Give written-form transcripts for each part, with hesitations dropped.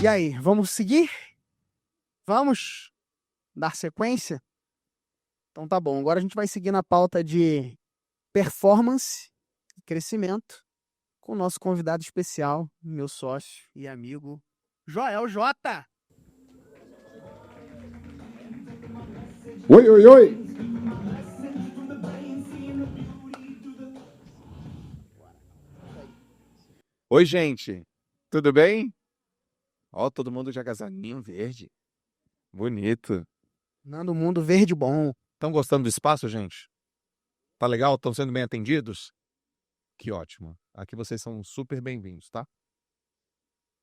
E aí, vamos seguir? Vamos dar sequência? Então tá bom, agora a gente vai seguir na pauta de performance e crescimento com o nosso convidado especial, meu sócio e amigo, Joel J. Oi, oi, oi! Oi, gente! Tudo bem? Ó, todo mundo de agasalhinho verde. Bonito. Nando Mundo Verde Bom. Estão gostando do espaço, gente? Tá legal? Estão sendo bem atendidos? Que ótimo. Aqui vocês são super bem-vindos, tá?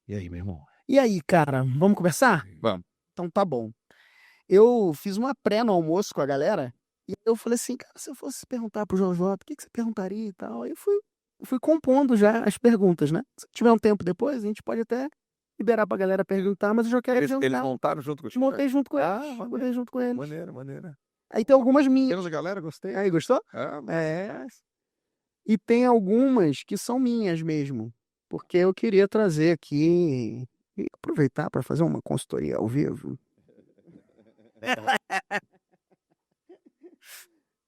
E aí, meu irmão? E aí, cara, vamos conversar? Vamos. Então tá bom. Eu fiz uma pré no almoço com a galera e eu falei assim, cara, se eu fosse perguntar pro Joel J, o que você perguntaria e tal? Aí eu fui compondo já as perguntas, né? Se tiver um tempo depois, a gente pode até liberar pra galera perguntar, mas eu já quero Eles adiantar. montaram junto contigo? Montei junto com eles. Ah, Montei junto com eles. maneiro, maneiro. Aí tem algumas minhas. Pelos galera, gostei. Aí, gostou? Ah, É. E tem algumas que são minhas mesmo. Porque eu queria trazer aqui e aproveitar para fazer uma consultoria ao vivo.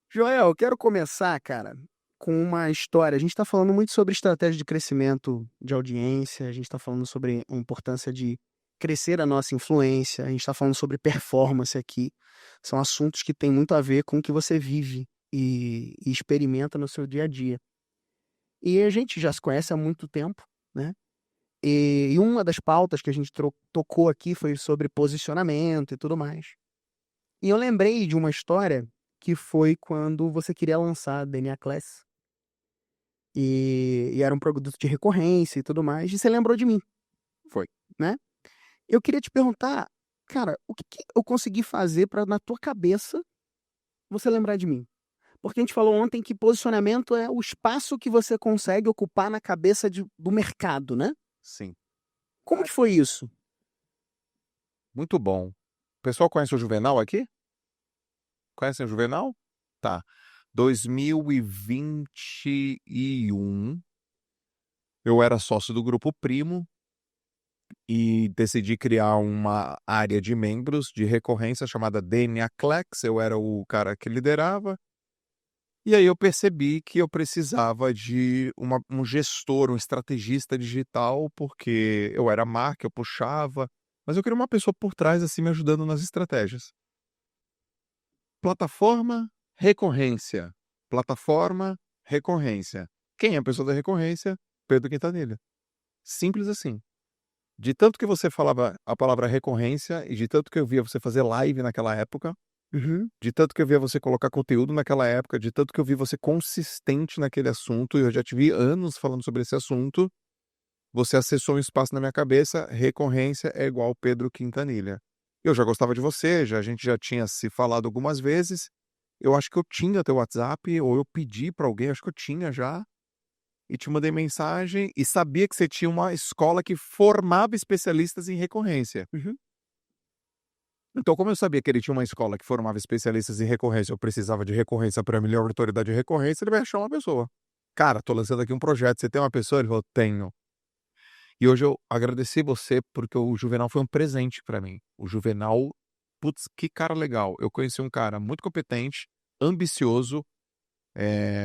Joel, eu quero começar, cara, com uma história. A gente está falando muito sobre estratégia de crescimento de audiência, a gente está falando sobre a importância de crescer a nossa influência, a gente está falando sobre performance aqui. São assuntos que têm muito a ver com o que você vive e experimenta no seu dia a dia. E a gente já se conhece há muito tempo, né? E uma das pautas que a gente tocou aqui foi sobre posicionamento e tudo mais. E eu lembrei de uma história que foi quando você queria lançar a DNA Class. E era um produto de recorrência e tudo mais. E você lembrou de mim. Foi. Né? Eu queria te perguntar, cara, o que eu consegui fazer para na tua cabeça você lembrar de mim? Porque a gente falou ontem que posicionamento é o espaço que você consegue ocupar na cabeça do mercado, né? Sim. Como que foi isso? Muito bom. O pessoal conhece o Juvenal aqui? Conhecem o Juvenal? Tá. 2021, eu era sócio do Grupo Primo e decidi criar uma área de membros de recorrência chamada DNA Clex. Eu era o cara que liderava. E aí eu percebi que eu precisava de um gestor, um estrategista digital, porque eu era marca, eu puxava, mas eu queria uma pessoa por trás, assim, me ajudando nas estratégias. Plataforma, recorrência. Plataforma, recorrência. Quem é a pessoa da recorrência? Pedro Quintanilha. Simples assim. De tanto que você falava a palavra recorrência e de tanto que eu via você fazer live naquela época, de tanto que eu via você colocar conteúdo naquela época, de tanto que eu vi você consistente naquele assunto, e eu já te vi anos falando sobre esse assunto, você acessou um espaço na minha cabeça, recorrência é igual Pedro Quintanilha. Eu já gostava de você, a gente já tinha se falado algumas vezes, eu acho que eu tinha teu WhatsApp, ou eu pedi para alguém, acho que eu tinha já, e te mandei mensagem, e sabia que você tinha uma escola que formava especialistas em recorrência. Então, como eu sabia que ele tinha uma escola que formava especialistas em recorrência, eu precisava de recorrência para a melhor autoridade de recorrência, ele vai achar uma pessoa. Cara, tô lançando aqui um projeto, você tem uma pessoa? Ele falou, tenho. E hoje eu agradeci você porque o Juvenal foi um presente para mim. O Juvenal, putz, que cara legal. Eu conheci um cara muito competente, ambicioso,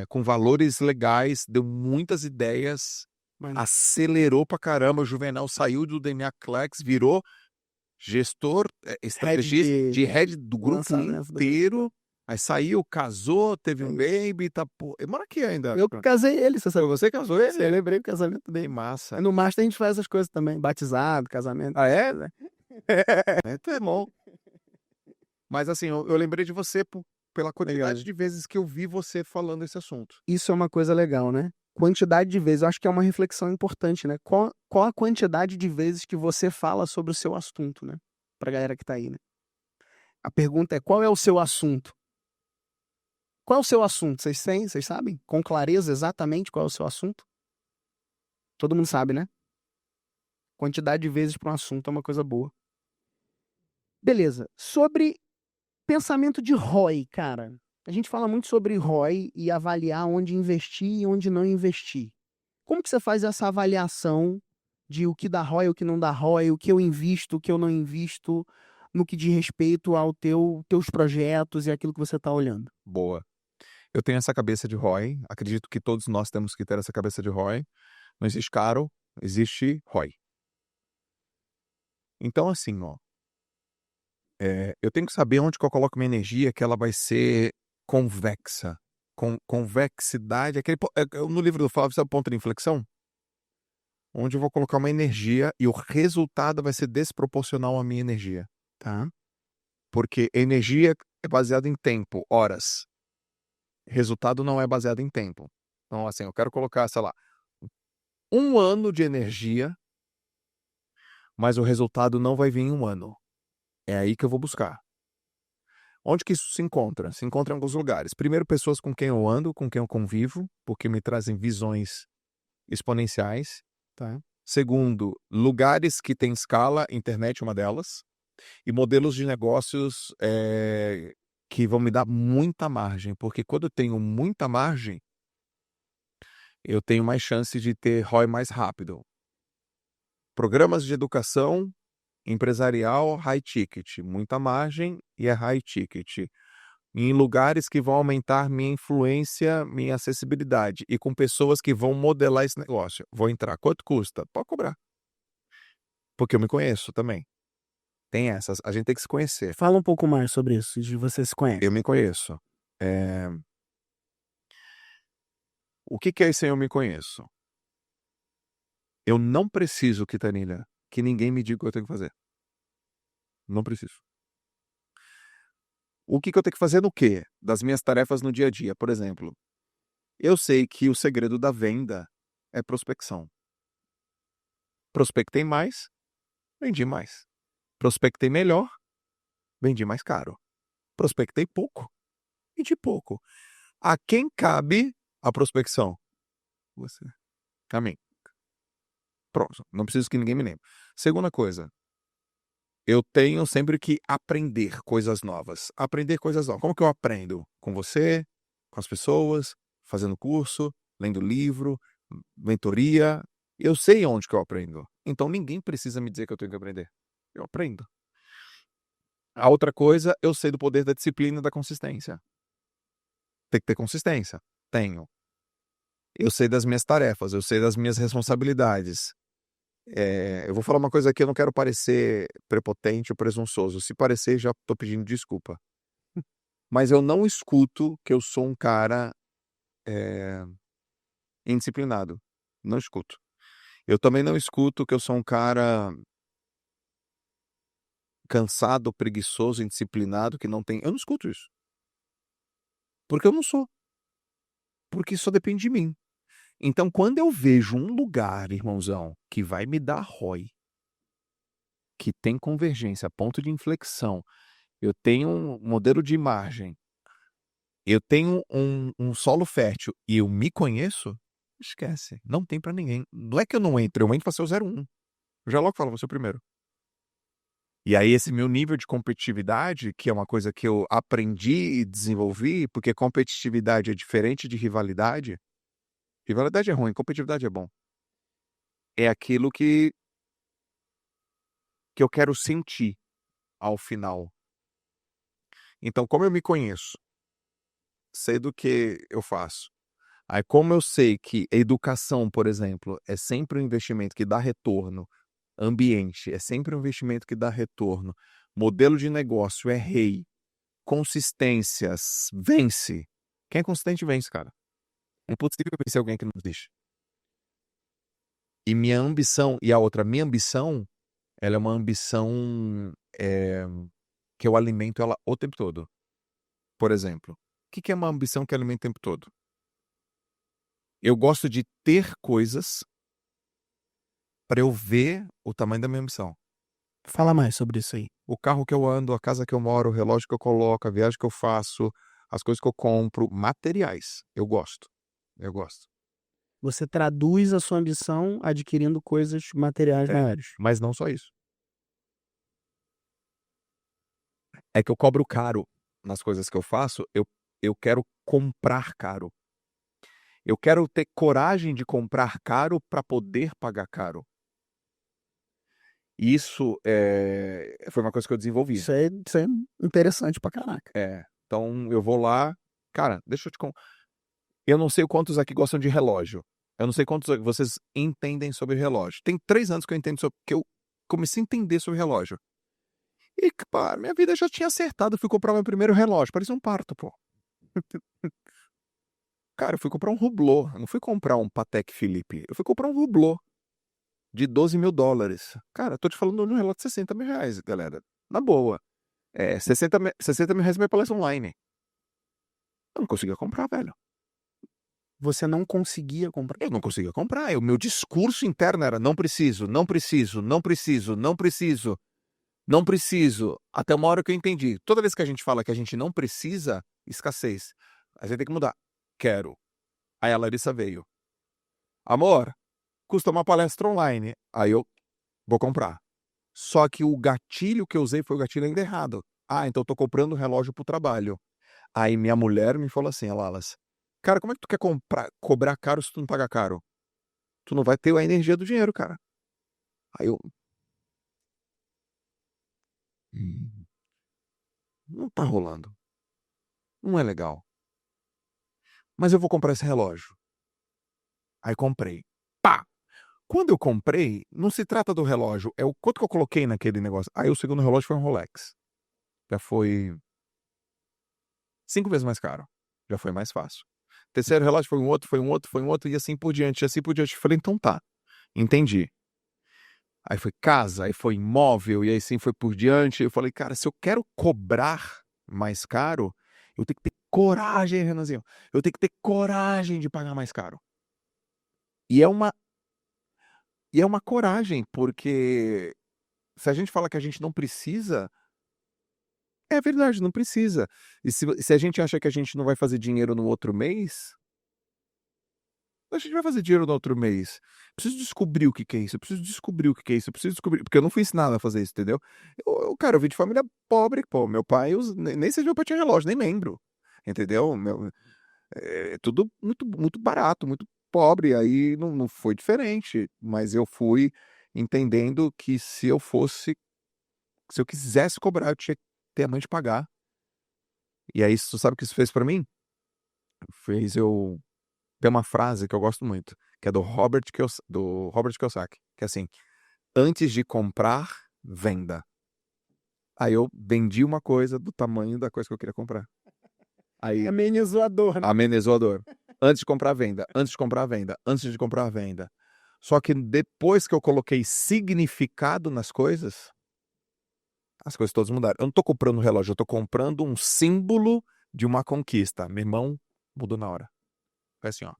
com valores legais, deu muitas ideias, acelerou pra caramba. O Juvenal saiu do DNA Clex, virou gestor, estrategista de head do grupo inteiro. Aí saiu, casou, teve um baby, tá... Ele mora aqui ainda. Eu casei ele, você sabe. Foi você que casou ele? Eu lembrei do casamento dele. Massa. No Master a gente faz essas coisas também, batizado, casamento. Ah, é? Então é bom. Mas assim, eu lembrei de você pela quantidade de vezes que eu vi você falando esse assunto. Isso é uma coisa legal, né? Quantidade de vezes, eu acho que é uma reflexão importante, né? Qual a quantidade de vezes que você fala sobre o seu assunto, né? Pra galera que tá aí, né? A pergunta é, qual é o seu assunto? Qual é o seu assunto? Vocês sabem? Com clareza exatamente qual é o seu assunto? Todo mundo sabe, né? Quantidade de vezes para um assunto é uma coisa boa. Beleza. Sobre pensamento de ROI, cara. A gente fala muito sobre ROI e avaliar onde investir e onde não investir. Como que você faz essa avaliação de o que dá ROI, o que não dá ROI, o que eu invisto, o que eu não invisto, no que diz respeito ao teus projetos e aquilo que você está olhando? Boa. Eu tenho essa cabeça de ROI, acredito que todos nós temos que ter essa cabeça de ROI. Não existe caro, existe ROI. Então, assim, ó, eu tenho que saber onde que eu coloco minha energia, que ela vai ser convexa. Convexidade, no livro do Flávio, sabe o ponto de inflexão? Onde eu vou colocar uma energia e o resultado vai ser desproporcional à minha energia. Tá? Porque energia é baseada em tempo, horas. Resultado não é baseado em tempo. Então, assim, eu quero colocar, sei lá, 1 ano de energia, mas o resultado não vai vir em 1 ano. É aí que eu vou buscar. Onde que isso se encontra? Se encontra em alguns lugares. Primeiro, pessoas com quem eu ando, com quem eu convivo, porque me trazem visões exponenciais. Tá? Segundo, lugares que têm escala, internet é uma delas. E modelos de negócios que vão me dar muita margem, porque quando eu tenho muita margem, eu tenho mais chance de ter ROI mais rápido. Programas de educação empresarial, high ticket, muita margem e é high ticket. Em lugares que vão aumentar minha influência, minha acessibilidade e com pessoas que vão modelar esse negócio. Vou entrar. Quanto custa? Pode cobrar. Porque eu me conheço também. Tem essas. A gente tem que se conhecer. Fala um pouco mais sobre isso, de você se conhece. Eu me conheço. O que é isso aí eu me conheço? Eu não preciso, Quitanilha, que ninguém me diga o que eu tenho que fazer. Não preciso. O que eu tenho que fazer no quê? Das minhas tarefas no dia a dia. Por exemplo, eu sei que o segredo da venda é prospecção. Prospectei mais, vendi mais. Prospectei melhor, vendi mais caro. Prospectei pouco, vendi pouco. A quem cabe a prospecção? Você. A mim. Pronto, não preciso que ninguém me lembre. Segunda coisa, eu tenho sempre que aprender coisas novas. Aprender coisas novas. Como que eu aprendo? Com você, com as pessoas, fazendo curso, lendo livro, mentoria. Eu sei onde que eu aprendo. Então ninguém precisa me dizer que eu tenho que aprender. Eu aprendo. A outra coisa, eu sei do poder da disciplina e da consistência. Tem que ter consistência. Tenho. Eu sei das minhas tarefas, eu sei das minhas responsabilidades. Eu vou falar uma coisa aqui, eu não quero parecer prepotente ou presunçoso. Se parecer, já estou pedindo desculpa. Mas eu não escuto que eu sou um cara indisciplinado. Não escuto. Eu também não escuto que eu sou um cara cansado, preguiçoso, indisciplinado, que não tem. Eu não escuto isso. Porque eu não sou. Porque isso só depende de mim. Então, quando eu vejo um lugar, irmãozão, que vai me dar ROI, que tem convergência, ponto de inflexão, eu tenho um modelo de imagem, eu tenho um solo fértil e eu me conheço, esquece. Não tem pra ninguém. Não é que eu não entro, eu entro pra ser o 01. Eu já logo falo, vou ser o primeiro. E aí esse meu nível de competitividade, que é uma coisa que eu aprendi e desenvolvi, porque competitividade é diferente de rivalidade. Rivalidade é ruim, competitividade é bom. É aquilo que eu quero sentir ao final. Então, como eu me conheço, sei do que eu faço. Aí, como eu sei que educação, por exemplo, é sempre um investimento que dá retorno, ambiente é sempre um investimento que dá retorno, modelo de negócio é rei, consistências, vence. Quem é consistente vence, cara. É impossível vencer alguém que não desiste. E minha ambição, e a outra, minha ambição, ela é uma ambição que eu alimento ela o tempo todo. Por exemplo, o que é uma ambição que eu alimento o tempo todo? Eu gosto de ter coisas para eu ver o tamanho da minha ambição. Fala mais sobre isso aí. O carro que eu ando, a casa que eu moro, o relógio que eu coloco, a viagem que eu faço, as coisas que eu compro, materiais. Eu gosto. Eu gosto. Você traduz a sua ambição adquirindo coisas materiais maiores. Mas não só isso. É que eu cobro caro nas coisas que eu faço, eu quero comprar caro. Eu quero ter coragem de comprar caro para poder pagar caro. E isso foi uma coisa que eu desenvolvi. Isso é interessante pra caraca. Então eu vou lá, cara, deixa eu te contar. Eu não sei quantos aqui gostam de relógio. Eu não sei quantos vocês entendem sobre relógio. Tem 3 anos que eu entendo que eu comecei a entender sobre relógio. E, pá, minha vida já tinha acertado. Eu fui comprar meu primeiro relógio. Parecia um parto, pô. Cara, eu fui comprar um Hublot. Eu não fui comprar um Patek Philippe. Eu fui comprar um Hublot de $12.000. Cara, eu tô te falando de um relógio de R$60.000, galera. Na boa. 60 mil reais minha palestra online. Eu não conseguia comprar, velho. Você não conseguia comprar. Eu não conseguia comprar. O meu discurso interno era: não preciso, não preciso, não preciso, não preciso, não preciso. Até uma hora que eu entendi. Toda vez que a gente fala que a gente não precisa, escassez. A gente tem que mudar. Quero. Aí a Larissa veio. Amor, custa uma palestra online. Aí eu vou comprar. Só que o gatilho que eu usei foi o gatilho ainda errado. Então eu tô comprando um relógio pro trabalho. Aí minha mulher me falou assim, Lalas, cara, como é que tu quer cobrar caro se tu não pagar caro? Tu não vai ter a energia do dinheiro, cara. Aí eu... Não tá rolando. Não é legal. Mas eu vou comprar esse relógio. Aí comprei. Pá! Quando eu comprei, não se trata do relógio, é o quanto que eu coloquei naquele negócio. Aí o segundo relógio foi um Rolex. Já foi 5 vezes mais caro. Já foi mais fácil. Terceiro relógio foi um outro, foi um outro, foi um outro, e assim por diante, assim por diante. Eu falei, então tá, entendi. Aí foi casa, aí foi imóvel, e aí sim foi por diante. Eu falei, cara, se eu quero cobrar mais caro, eu tenho que ter coragem, Renanzinho. Eu tenho que ter coragem de pagar mais caro. E é uma coragem, porque se a gente fala que a gente não precisa, é verdade, não precisa. E se a gente acha que a gente não vai fazer dinheiro no outro mês, a gente vai fazer dinheiro no outro mês. Preciso descobrir o que é isso, eu preciso descobrir o que é isso, eu preciso descobrir, porque eu não fui ensinado a fazer isso, entendeu? Cara, eu vim de família pobre, pô, meu pai, nem sei se meu pai tinha relógio, nem lembro, entendeu? É tudo muito, muito barato, muito pobre, aí não foi diferente, mas eu fui entendendo que se eu quisesse cobrar, eu tinha que ter a mãe de pagar. E aí, tu sabe o que isso fez pra mim? Fez eu ter uma frase que eu gosto muito, que é do Robert Kiyosaki, que é assim: antes de comprar, venda. Aí eu vendi uma coisa do tamanho da coisa que eu queria comprar. Aí Amenizou a dor, né? amenizou a dor. Antes de comprar, venda. Antes de comprar, venda. Antes de comprar, venda. Só que depois que eu coloquei significado nas coisas, as coisas todas mudaram. Eu não tô comprando um relógio, eu tô comprando um símbolo de uma conquista. Meu irmão, mudou na hora. Foi assim, ó.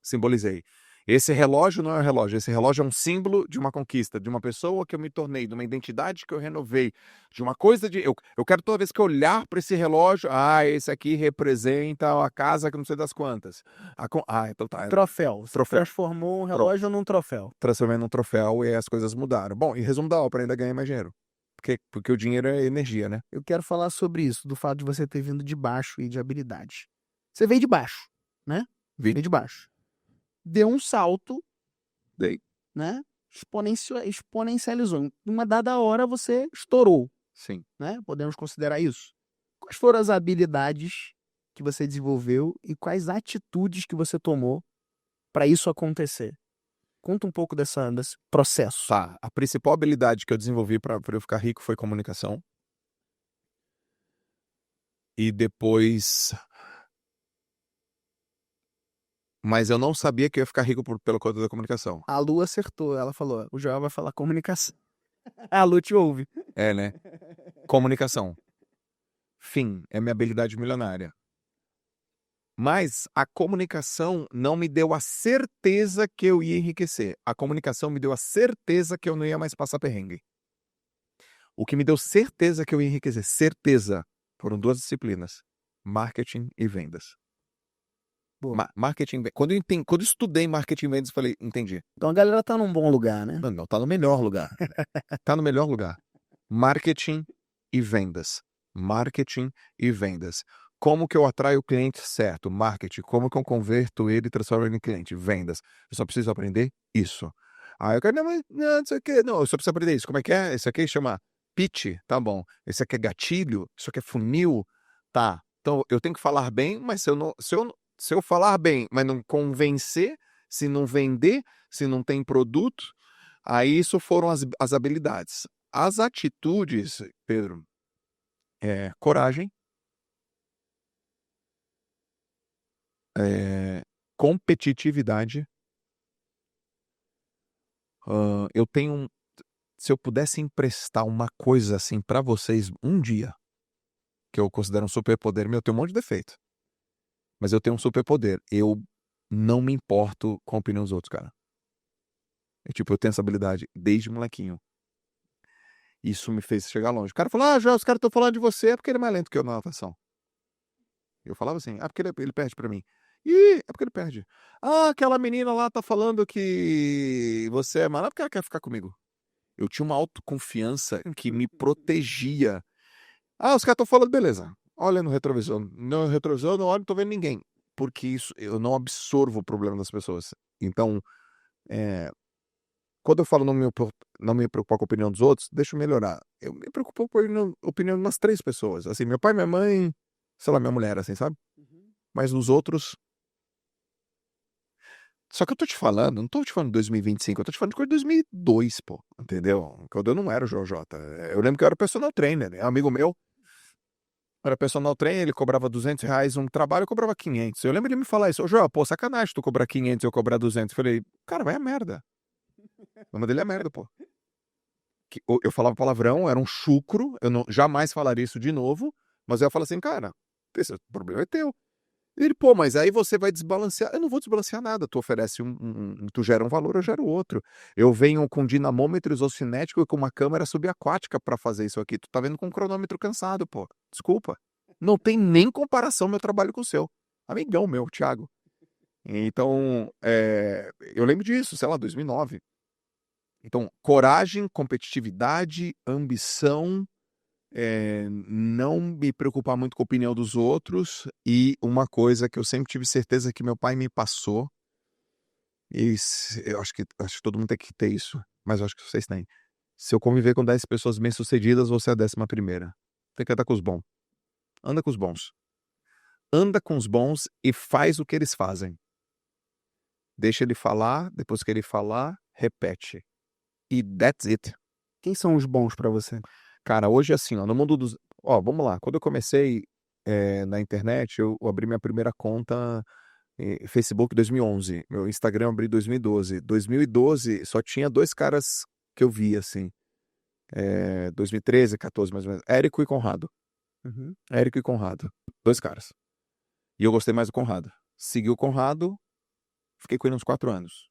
Simbolizei. Esse relógio não é um relógio, esse relógio é um símbolo de uma conquista, de uma pessoa que eu me tornei, de uma identidade que eu renovei, de uma coisa de... Eu quero toda vez que eu olhar para esse relógio, esse aqui representa a casa que não sei das quantas. Então tá. Troféu. Você Troféu. transformou um relógio num troféu. Transformei num troféu e as coisas mudaram. Bom, em resumo da ópera, ainda ganhei mais dinheiro. Porque o dinheiro é energia, né? Eu quero falar sobre isso, do fato de você ter vindo de baixo e de habilidade. Você veio de baixo, né? Veio de baixo. Deu um salto, Dei. né? Exponencializou. Em uma dada hora você estourou, Sim. né? Podemos considerar isso. Quais foram as habilidades que você desenvolveu e quais atitudes que você tomou para isso acontecer? Conta um pouco desse processo. Tá. A principal habilidade que eu desenvolvi para eu ficar rico foi comunicação. E depois... Mas eu não sabia que eu ia ficar rico pelo conta da comunicação. A Lu acertou. Ela falou, o Joel vai falar comunicação. A Lu te ouve. É, né? Comunicação. Fim. É minha habilidade milionária. Mas a comunicação não me deu a certeza que eu ia enriquecer. A comunicação me deu a certeza que eu não ia mais passar perrengue. O que me deu certeza que eu ia enriquecer, certeza, foram 2 disciplinas: marketing e vendas. Marketing, quando eu estudei marketing e vendas, eu falei, entendi. Então a galera tá num bom lugar, né? Não, tá no melhor lugar. Tá no melhor lugar. Marketing e vendas. Marketing e vendas. Como que eu atraio o cliente certo? Marketing. Como que eu converto ele e transformo ele em cliente? Vendas. Eu só preciso aprender isso. Aí o cara, não sei o que, não, eu só preciso aprender isso. Como é que é? Esse aqui chama pitch, tá bom. Esse aqui é gatilho, isso aqui é funil, tá. Então eu tenho que falar bem, mas se eu falar bem, mas não convencer, se não vender, se não tem produto, aí isso foram as habilidades. As atitudes, Pedro, coragem, competitividade. Eu tenho, se eu pudesse emprestar uma coisa assim pra vocês um dia, que eu considero um superpoder meu, eu tenho um monte de defeito, mas eu tenho um superpoder. Eu não me importo com a opinião dos outros, cara. Tipo, eu tenho essa habilidade desde molequinho. Isso me fez chegar longe. O cara falou, já, os caras estão falando de você, é porque ele é mais lento que eu na natação. Eu falava assim, porque ele perde pra mim. Ih, é porque ele perde. Aquela menina lá tá falando que você é malandro porque ela quer ficar comigo. Eu tinha uma autoconfiança que me protegia. Os caras estão falando, beleza. Olha no retrovisor. No retrovisor eu não olho, não tô vendo ninguém. Porque isso, eu não absorvo o problema das pessoas. Então, quando eu falo não me preocupar com a opinião dos outros, deixa eu melhorar. Eu me preocupo com a opinião de umas 3 pessoas. Assim, meu pai, minha mãe, sei lá, minha mulher, assim, sabe? Mas os outros. Só que eu tô te falando, não tô te falando de 2025, eu tô te falando de coisa de 2002, pô. Entendeu? Quando eu não era o JJ. Eu lembro que eu era personal trainer, né? Amigo meu era personal trainer, ele cobrava R$ 200 um trabalho, eu cobrava 500. Eu lembro ele me falar isso. Ô, Joel, pô, sacanagem tu cobrar 500 e eu cobrar 200. Eu falei, cara, vai a merda. O nome dele é merda, pô. Eu falava palavrão, era um chucro, eu não, jamais falaria isso de novo, mas eu falo assim, cara, esse problema é teu. Ele, pô, mas aí você vai desbalancear. Eu não vou desbalancear nada. Tu oferece tu gera um valor, eu gero outro. Eu venho com dinamômetro isocinético e com uma câmera subaquática pra fazer isso aqui. Tu tá vendo com um cronômetro cansado, pô. Desculpa. Não tem nem comparação meu trabalho com o seu. Amigão meu, Thiago. Então, eu lembro disso, sei lá, 2009. Então, coragem, competitividade, ambição, não me preocupar muito com a opinião dos outros, e uma coisa que eu sempre tive certeza que meu pai me passou, eu acho que todo mundo tem que ter isso, mas eu acho que vocês têm. Se eu conviver com 10 pessoas bem-sucedidas, você é a 11ª. Tem que andar com os bons. Anda com os bons. Anda com os bons e faz o que eles fazem. Deixa ele falar, depois que ele falar, repete. E that's it. Quem são os bons pra você? Cara, hoje assim, ó, no mundo dos... vamos lá. Quando eu comecei na internet, eu abri minha primeira conta Facebook em 2011. Meu Instagram eu abri em 2012. 2012 só tinha 2 caras que eu via, assim. 2013, 14 mais ou menos. Érico e Conrado. Uhum. Érico e Conrado. 2 caras. E eu gostei mais do Conrado. Segui o Conrado, fiquei com ele uns 4 anos.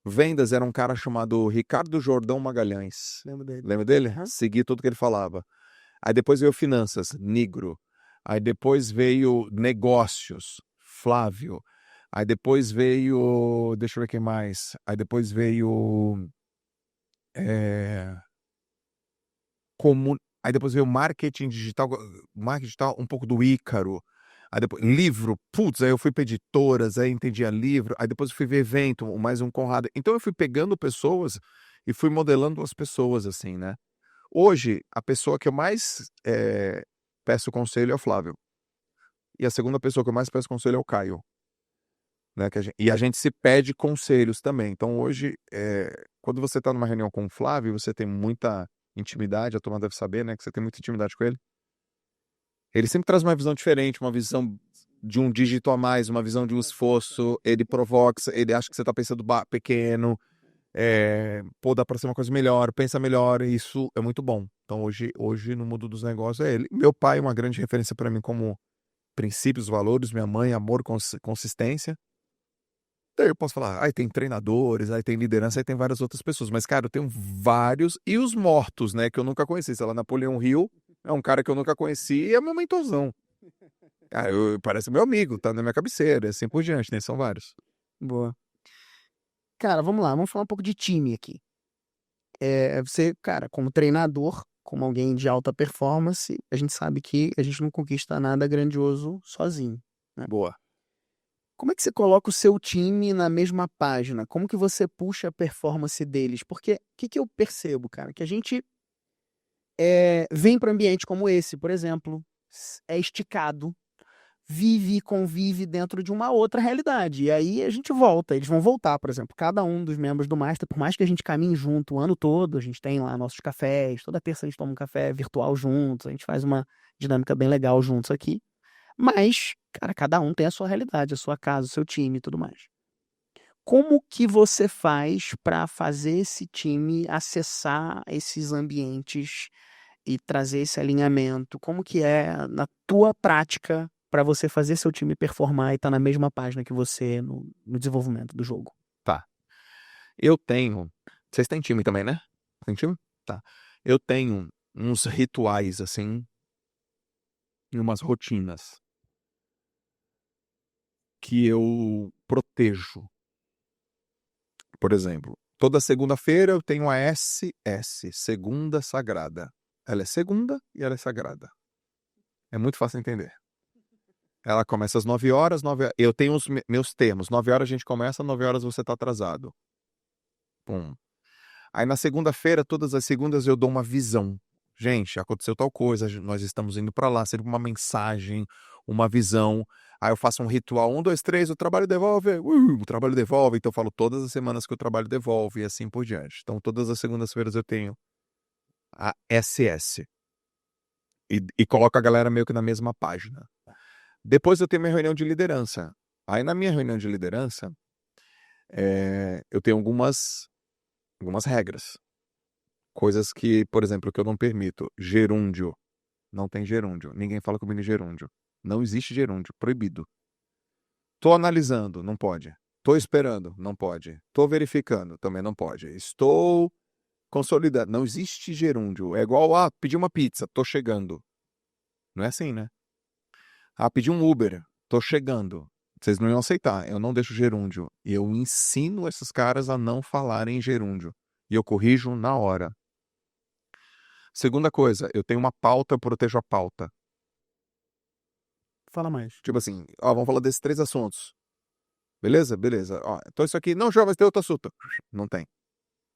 Vendas era um cara chamado Ricardo Jordão Magalhães. Lembro dele. Lembra dele? Uhum. Segui tudo que ele falava. Aí depois veio finanças, Nigro. Aí depois veio negócios, Flávio. Aí depois veio, deixa eu ver quem mais. Aí depois veio aí depois veio marketing digital, um pouco do Ícaro. Aí depois livro, putz, aí eu fui para editoras, aí entendia livro. Aí depois eu fui ver evento, mais um Conrado. Então eu fui pegando pessoas e fui modelando as pessoas assim, né? Hoje, a pessoa que eu mais peço conselho é o Flávio. E a segunda pessoa que eu mais peço conselho é o Caio. Né? E a gente se pede conselhos também. Então, hoje, quando você está numa reunião com o Flávio, você tem muita intimidade, a turma deve saber, né? Que você tem muita intimidade com ele. Ele sempre traz uma visão diferente, uma visão de um dígito a mais, uma visão de um esforço. Ele provoca, ele acha que você está pensando pequeno. Dá para ser uma coisa melhor, pensa melhor, e isso é muito bom. Então hoje no mundo dos negócios é ele. Meu pai é uma grande referência para mim como princípios, valores, minha mãe, amor, consistência. Daí eu posso falar, aí tem treinadores, aí tem liderança, aí tem várias outras pessoas, mas cara, eu tenho vários, e os mortos, né, que eu nunca conheci, sei lá, Napoleão Hill é um cara que eu nunca conheci e é meu mentorzão. Cara, parece meu amigo, tá na minha cabeceira, assim por diante, né, são vários. Boa. Cara, vamos lá, vamos falar um pouco de time aqui. Você, cara, como treinador, como alguém de alta performance, a gente sabe que a gente não conquista nada grandioso sozinho. Boa. Como é que você coloca o seu time na mesma página? Como que você puxa a performance deles? Porque o que que eu percebo, cara? Que a gente vem para um ambiente como esse, por exemplo, é esticado, vive e convive dentro de uma outra realidade. E aí a gente volta, eles vão voltar, por exemplo, cada um dos membros do Master, por mais que a gente caminhe junto o ano todo, a gente tem lá nossos cafés, toda terça a gente toma um café virtual juntos, a gente faz uma dinâmica bem legal juntos aqui. Mas, cara, cada um tem a sua realidade, a sua casa, o seu time e tudo mais. Como que você faz para fazer esse time acessar esses ambientes e trazer esse alinhamento? Como que é na tua prática para você fazer seu time performar e estar na mesma página que você no desenvolvimento do jogo? Tá. Eu tenho. Vocês têm time também, né? Tem time? Tá. Eu tenho uns rituais, assim, e umas rotinas que eu protejo. Por exemplo, toda segunda-feira eu tenho a SS, Segunda Sagrada. Ela é segunda e ela é sagrada. É muito fácil de entender. Ela começa às 9 horas, eu tenho os meus termos. 9 horas a gente começa, 9 horas você tá atrasado. Pum. Aí na segunda-feira, todas as segundas, eu dou uma visão. Gente, aconteceu tal coisa, nós estamos indo para lá, sempre uma mensagem, uma visão. Aí eu faço um ritual, 1, 2, 3, o trabalho devolve, o trabalho devolve. Então eu falo todas as semanas que o trabalho devolve e assim por diante. Então todas as segundas-feiras eu tenho a SS e coloco a galera meio que na mesma página. Depois eu tenho minha reunião de liderança. Aí na minha reunião de liderança, eu tenho algumas regras. Coisas que, por exemplo, que eu não permito. Gerúndio. Não tem gerúndio. Ninguém fala comigo em gerúndio. Não existe gerúndio. Proibido. Tô analisando. Não pode. Tô esperando. Não pode. Tô verificando. Também não pode. Estou consolidando. Não existe gerúndio. É igual a pedir uma pizza. Tô chegando. Não é assim, né? Pedir um Uber. Tô chegando. Vocês não iam aceitar. Eu não deixo gerúndio. E eu ensino esses caras a não falarem gerúndio. E eu corrijo na hora. Segunda coisa, eu tenho uma pauta, eu protejo a pauta. Fala mais. Tipo assim, vamos falar desses 3 assuntos. Beleza? Beleza. Então isso aqui, não, jovens, tem outro assunto. Não tem.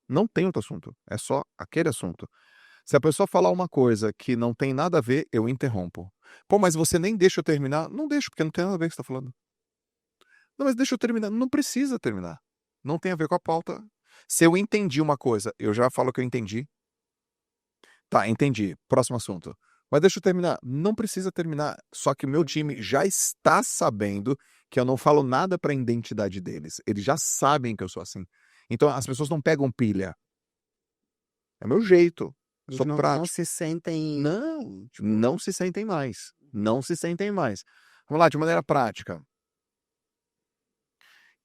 Não tem outro assunto. É só aquele assunto. Se a pessoa falar uma coisa que não tem nada a ver, eu interrompo. Pô, mas você nem deixa eu terminar? Não deixo, porque não tem nada a ver com o que você tá falando. Não, mas deixa eu terminar. Não precisa terminar. Não tem a ver com a pauta. Se eu entendi uma coisa, eu já falo que eu entendi. Tá, entendi. Próximo assunto. Mas deixa eu terminar. Não precisa terminar. Só que o meu time já está sabendo que eu não falo nada para a identidade deles. Eles já sabem que eu sou assim. Então as pessoas não pegam pilha. É meu jeito. Eles Sou não prático. se sentem. Não, não se sentem mais. Não se sentem mais. Vamos lá, de maneira prática.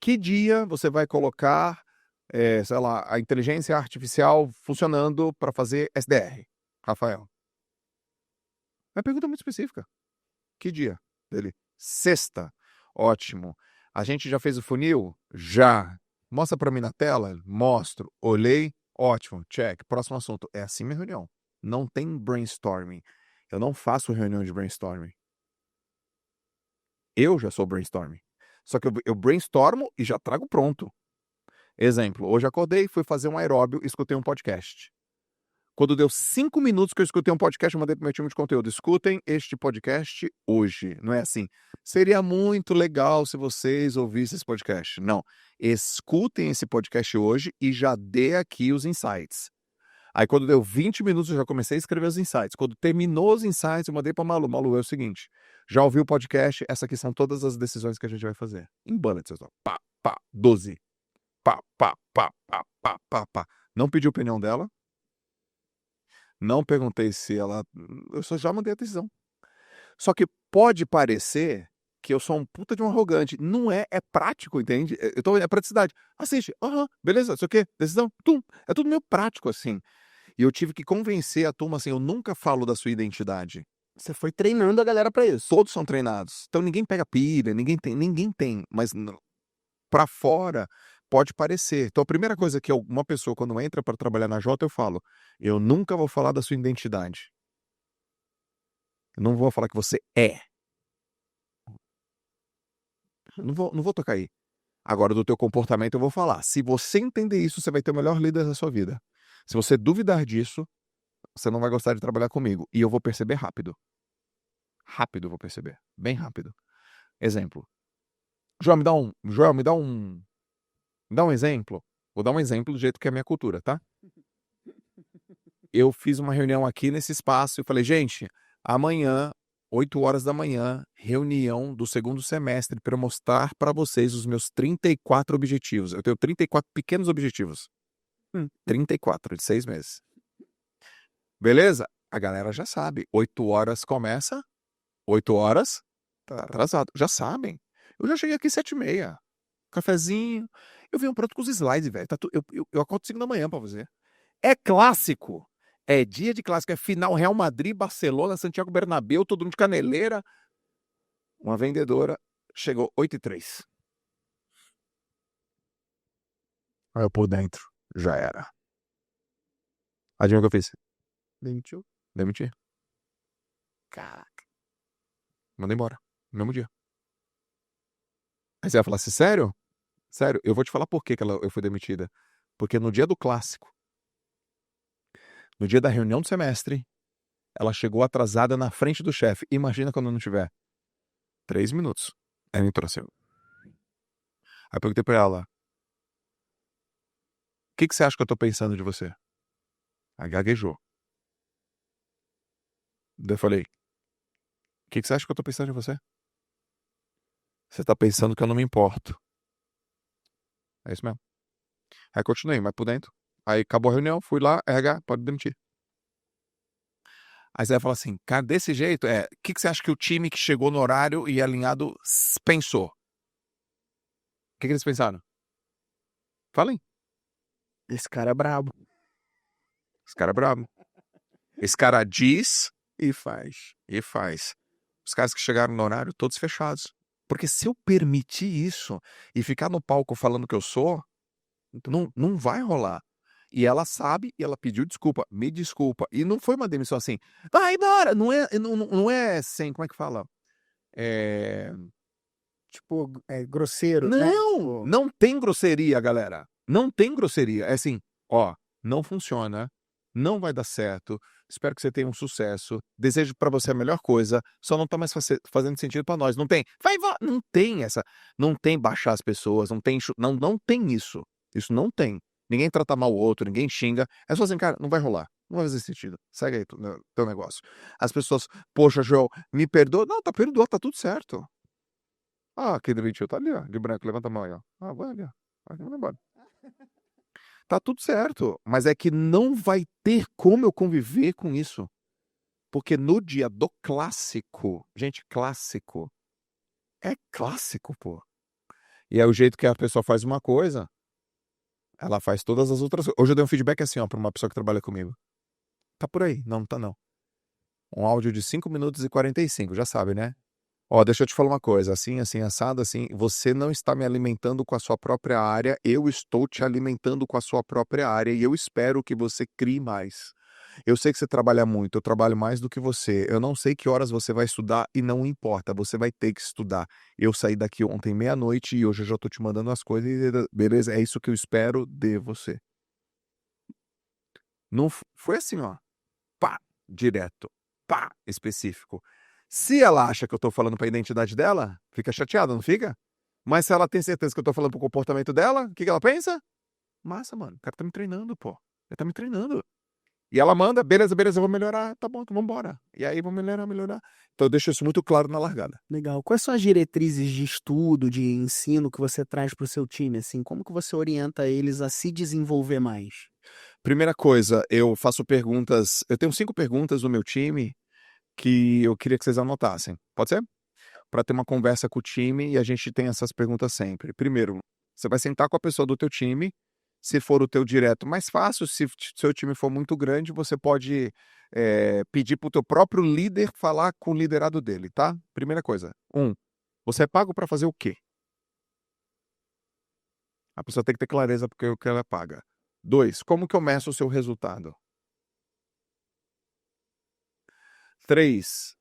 Que dia você vai colocar, sei lá, a inteligência artificial funcionando para fazer SDR, Rafael? É uma pergunta muito específica. Que dia dele? Sexta. Ótimo. A gente já fez o funil? Já. Mostra para mim na tela? Mostro. Olhei? Ótimo. Check. Próximo assunto. É assim minha reunião. Não tem brainstorming. Eu não faço reunião de brainstorming. Eu já sou brainstorming. Só que eu brainstormo e já trago pronto. Exemplo, hoje acordei, fui fazer um aeróbio, escutei um podcast. Quando deu 5 minutos que eu escutei um podcast, eu mandei pro meu time de conteúdo. Escutem este podcast hoje. Não é assim. Seria muito legal se vocês ouvissem esse podcast. Não. Escutem esse podcast hoje e já dê aqui os insights. Aí quando deu 20 minutos, eu já comecei a escrever os insights. Quando terminou os insights, eu mandei pra Malu. Malu, é o seguinte. Já ouviu o podcast? Essas aqui são todas as decisões que a gente vai fazer. Em bullets, pessoal. Pá, pá, 12. Pá, pá, pá, pá, pá, pá, pá. Não pedi a opinião dela. Não perguntei se ela. Eu só já mandei a decisão. Só que pode parecer que eu sou um puta de um arrogante. Não é, é prático, entende? Então é praticidade. Assiste, beleza, isso aqui, decisão, tum. É tudo meio prático, assim. E eu tive que convencer a turma assim: eu nunca falo da sua identidade. Você foi treinando a galera para isso. Todos são treinados. Então ninguém pega pilha, ninguém tem. Mas pra fora pode parecer. Então a primeira coisa que uma pessoa quando entra para trabalhar na Jota, eu falo: eu nunca vou falar da sua identidade. Eu não vou falar que você é. Não vou tocar aí. Agora, do teu comportamento eu vou falar. Se você entender isso, você vai ter o melhor líder da sua vida. Se você duvidar disso, você não vai gostar de trabalhar comigo. E eu vou perceber rápido. Rápido eu vou perceber. Bem rápido. Exemplo. Joel, me dá um exemplo. Vou dar um exemplo do jeito que é a minha cultura, tá? Eu fiz uma reunião aqui nesse espaço e falei, gente, amanhã, 8 horas da manhã, reunião do segundo semestre para eu mostrar para vocês os meus 34 objetivos. Eu tenho 34 pequenos objetivos. 34 de 6 meses. Beleza? A galera já sabe. 8 horas começa, 8 horas, tá atrasado. Já sabem. Eu já cheguei aqui 7h30. Cafezinho. Eu venho pronto com os slides, velho. Eu acordo 5 da manhã pra fazer. É clássico. É dia de clássico. É final Real Madrid, Barcelona, Santiago Bernabéu, todo mundo de caneleira. Uma vendedora chegou 8h03. Aí eu por dentro. Já era. Adivinha o que eu fiz? Demitiu? Demiti. Caraca. Mandei embora. No mesmo dia. Aí você vai falar assim, sério? Sério, eu vou te falar por que eu fui demitida. Porque no dia do clássico, no dia da reunião do semestre, ela chegou atrasada na frente do chefe. Imagina quando não tiver. 3 minutos. Ela entrou assim. Aí eu perguntei pra ela, o que você acha que eu tô pensando de você? Aí gaguejou. Daí eu falei, o que você acha que eu tô pensando de você? Você tá pensando que eu não me importo. É isso mesmo. Aí continuei, mas por dentro. Aí acabou a reunião, fui lá, RH, pode demitir. Aí você vai falar assim, cara, desse jeito, o que você acha que o time que chegou no horário e alinhado pensou? O que eles pensaram? Falem. Esse cara é brabo. Esse cara é brabo. Esse cara diz E faz. e faz. Os caras que chegaram no horário, todos fechados. Porque se eu permitir isso e ficar no palco falando que eu sou, não vai rolar. E ela sabe e ela pediu desculpa. Me desculpa. E não foi uma demissão assim, vai embora. Não é sem, como é que fala? Tipo, grosseiro, né? Não! Não tem grosseria, galera. Não tem grosseria. É assim, ó, não funciona, não vai dar certo, espero que você tenha um sucesso, desejo pra você a melhor coisa, só não tá mais fazendo sentido pra nós. Não tem, não tem essa, não tem baixar as pessoas, não tem, não tem isso. Isso não tem. Ninguém trata mal o outro, ninguém xinga. É só assim, cara, não vai rolar. Não vai fazer sentido. Segue aí teu negócio. As pessoas, poxa, Joel, me perdoa. Não, perdoa, tá tudo certo. Ah, aquele demitiu, tá ali, ó, de branco, levanta a mão aí, ó. Ah, vai ali, ó. Vai embora. Tá tudo certo, mas é que não vai ter como eu conviver com isso. Porque no dia do clássico, gente, clássico, é clássico, pô. E é o jeito que a pessoa faz uma coisa, ela faz todas as outras. Hoje eu dei um feedback assim, ó, pra uma pessoa que trabalha comigo. Tá por aí, não tá não. Um áudio de 5 minutos e 45, já sabe, né? Ó, deixa eu te falar uma coisa, assim, assim, assado, assim, você não está me alimentando com a sua própria área, eu estou te alimentando com a sua própria área e eu espero que você crie mais. Eu sei que você trabalha muito, eu trabalho mais do que você, eu não sei que horas você vai estudar e não importa, você vai ter que estudar. Eu saí daqui ontem meia-noite e hoje eu já estou te mandando as coisas e beleza, é isso que eu espero de você. Não foi assim, ó, pá, direto, pá, específico. Se ela acha que eu tô falando pra identidade dela, fica chateada, não fica? Mas se ela tem certeza que eu tô falando pro comportamento dela, o que ela pensa? Massa, mano, o cara tá me treinando, pô. Ele tá me treinando. E ela manda, beleza, eu vou melhorar, tá bom, então vambora. E aí, vou melhorar. Então eu deixo isso muito claro na largada. Legal. Quais são as diretrizes de estudo, de ensino que você traz para o seu time, assim? Como que você orienta eles a se desenvolver mais? Primeira coisa, eu faço perguntas, eu tenho 5 perguntas no meu time que eu queria que vocês anotassem. Pode ser? Para ter uma conversa com o time e a gente tem essas perguntas sempre. Primeiro, você vai sentar com a pessoa do teu time, se for o teu direto, mais fácil, se seu time for muito grande, você pode pedir para o teu próprio líder falar com o liderado dele, tá? Primeira coisa. Você é pago para fazer o quê? A pessoa tem que ter clareza porque o que ela paga. 2, como que eu meço o seu resultado? 3,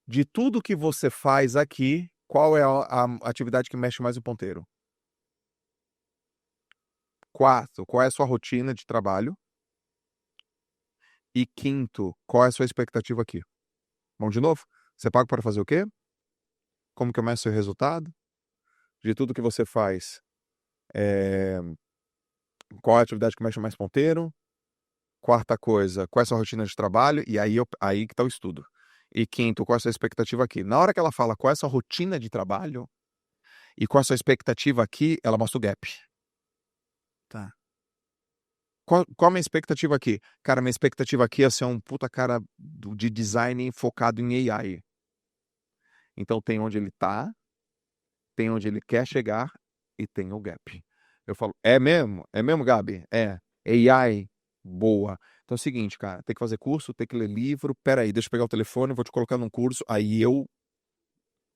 de tudo que você faz aqui, Qual é a atividade que mexe mais o ponteiro? Quarto, qual é a sua rotina de trabalho? E quinto, qual é a sua expectativa aqui? Vamos de novo? Você paga para fazer o quê? Como que começa o seu resultado? De tudo que você faz, é, qual é a atividade que mexe mais ponteiro? Quarta coisa, qual é a sua rotina de trabalho? E aí que está o estudo. E quinto, qual é a sua expectativa aqui? Na hora que ela fala qual é a sua rotina de trabalho e qual é a sua expectativa aqui, ela mostra o gap. Tá. Qual a minha expectativa aqui? Cara, minha expectativa aqui é ser um puta cara de design focado em AI. Então tem onde ele tá, tem onde ele quer chegar e tem o gap. Eu falo, é mesmo? É mesmo, Gabi? É. AI, boa. Então é o seguinte, cara, tem que fazer curso, tem que ler livro. Peraí, deixa eu pegar o telefone, vou te colocar num curso. Aí eu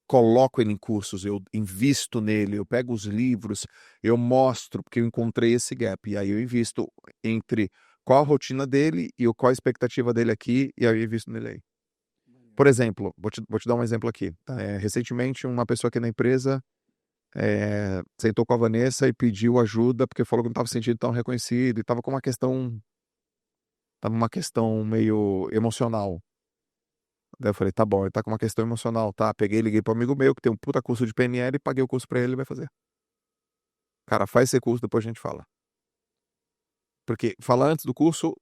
coloco ele em cursos, eu invisto nele, eu pego os livros, eu mostro, porque eu encontrei esse gap. E aí eu invisto entre qual a rotina dele e qual a expectativa dele aqui, e aí eu invisto nele aí. Por exemplo, vou te dar um exemplo aqui. Tá? Recentemente, uma pessoa aqui na empresa sentou com a Vanessa e pediu ajuda porque falou que não estava se sentindo tão reconhecido e estava com uma questão meio emocional. Daí eu falei, tá bom, ele tá com uma questão emocional, tá? Peguei, liguei pro amigo meu que tem um puta curso de PNL, paguei o curso pra ele, ele vai fazer. Cara, faz esse curso, depois a gente fala. Porque falar antes do curso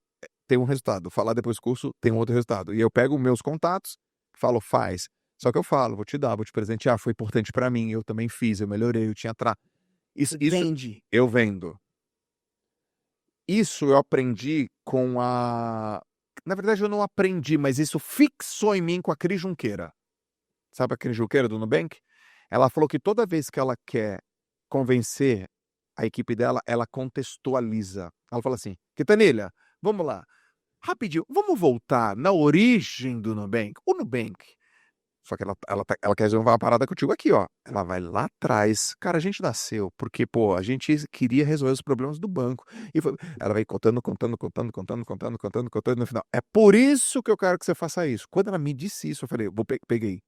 tem um resultado, falar depois do curso tem um outro resultado. E eu pego meus contatos, falo, faz. Só que eu falo, vou te dar, vou te presentear, foi importante pra mim, eu também fiz, eu melhorei, eu tinha Isso Vende. eu vendo. Isso eu aprendi com a. Na verdade, eu não aprendi, mas isso fixou em mim com a Cris Junqueira. Sabe a Cris Junqueira do Nubank? Ela falou que toda vez que ela quer convencer a equipe dela, ela contextualiza. Ela fala assim: Quintanilha, vamos lá, rapidinho, vamos voltar na origem do Nubank. O Nubank. Só que ela quer resolver uma parada contigo aqui, ó. Ela vai lá atrás. Cara, a gente nasceu porque, pô, a gente queria resolver os problemas do banco. Ela vai contando, no final. É por isso que eu quero que você faça isso. Quando ela me disse isso, eu falei, peguei.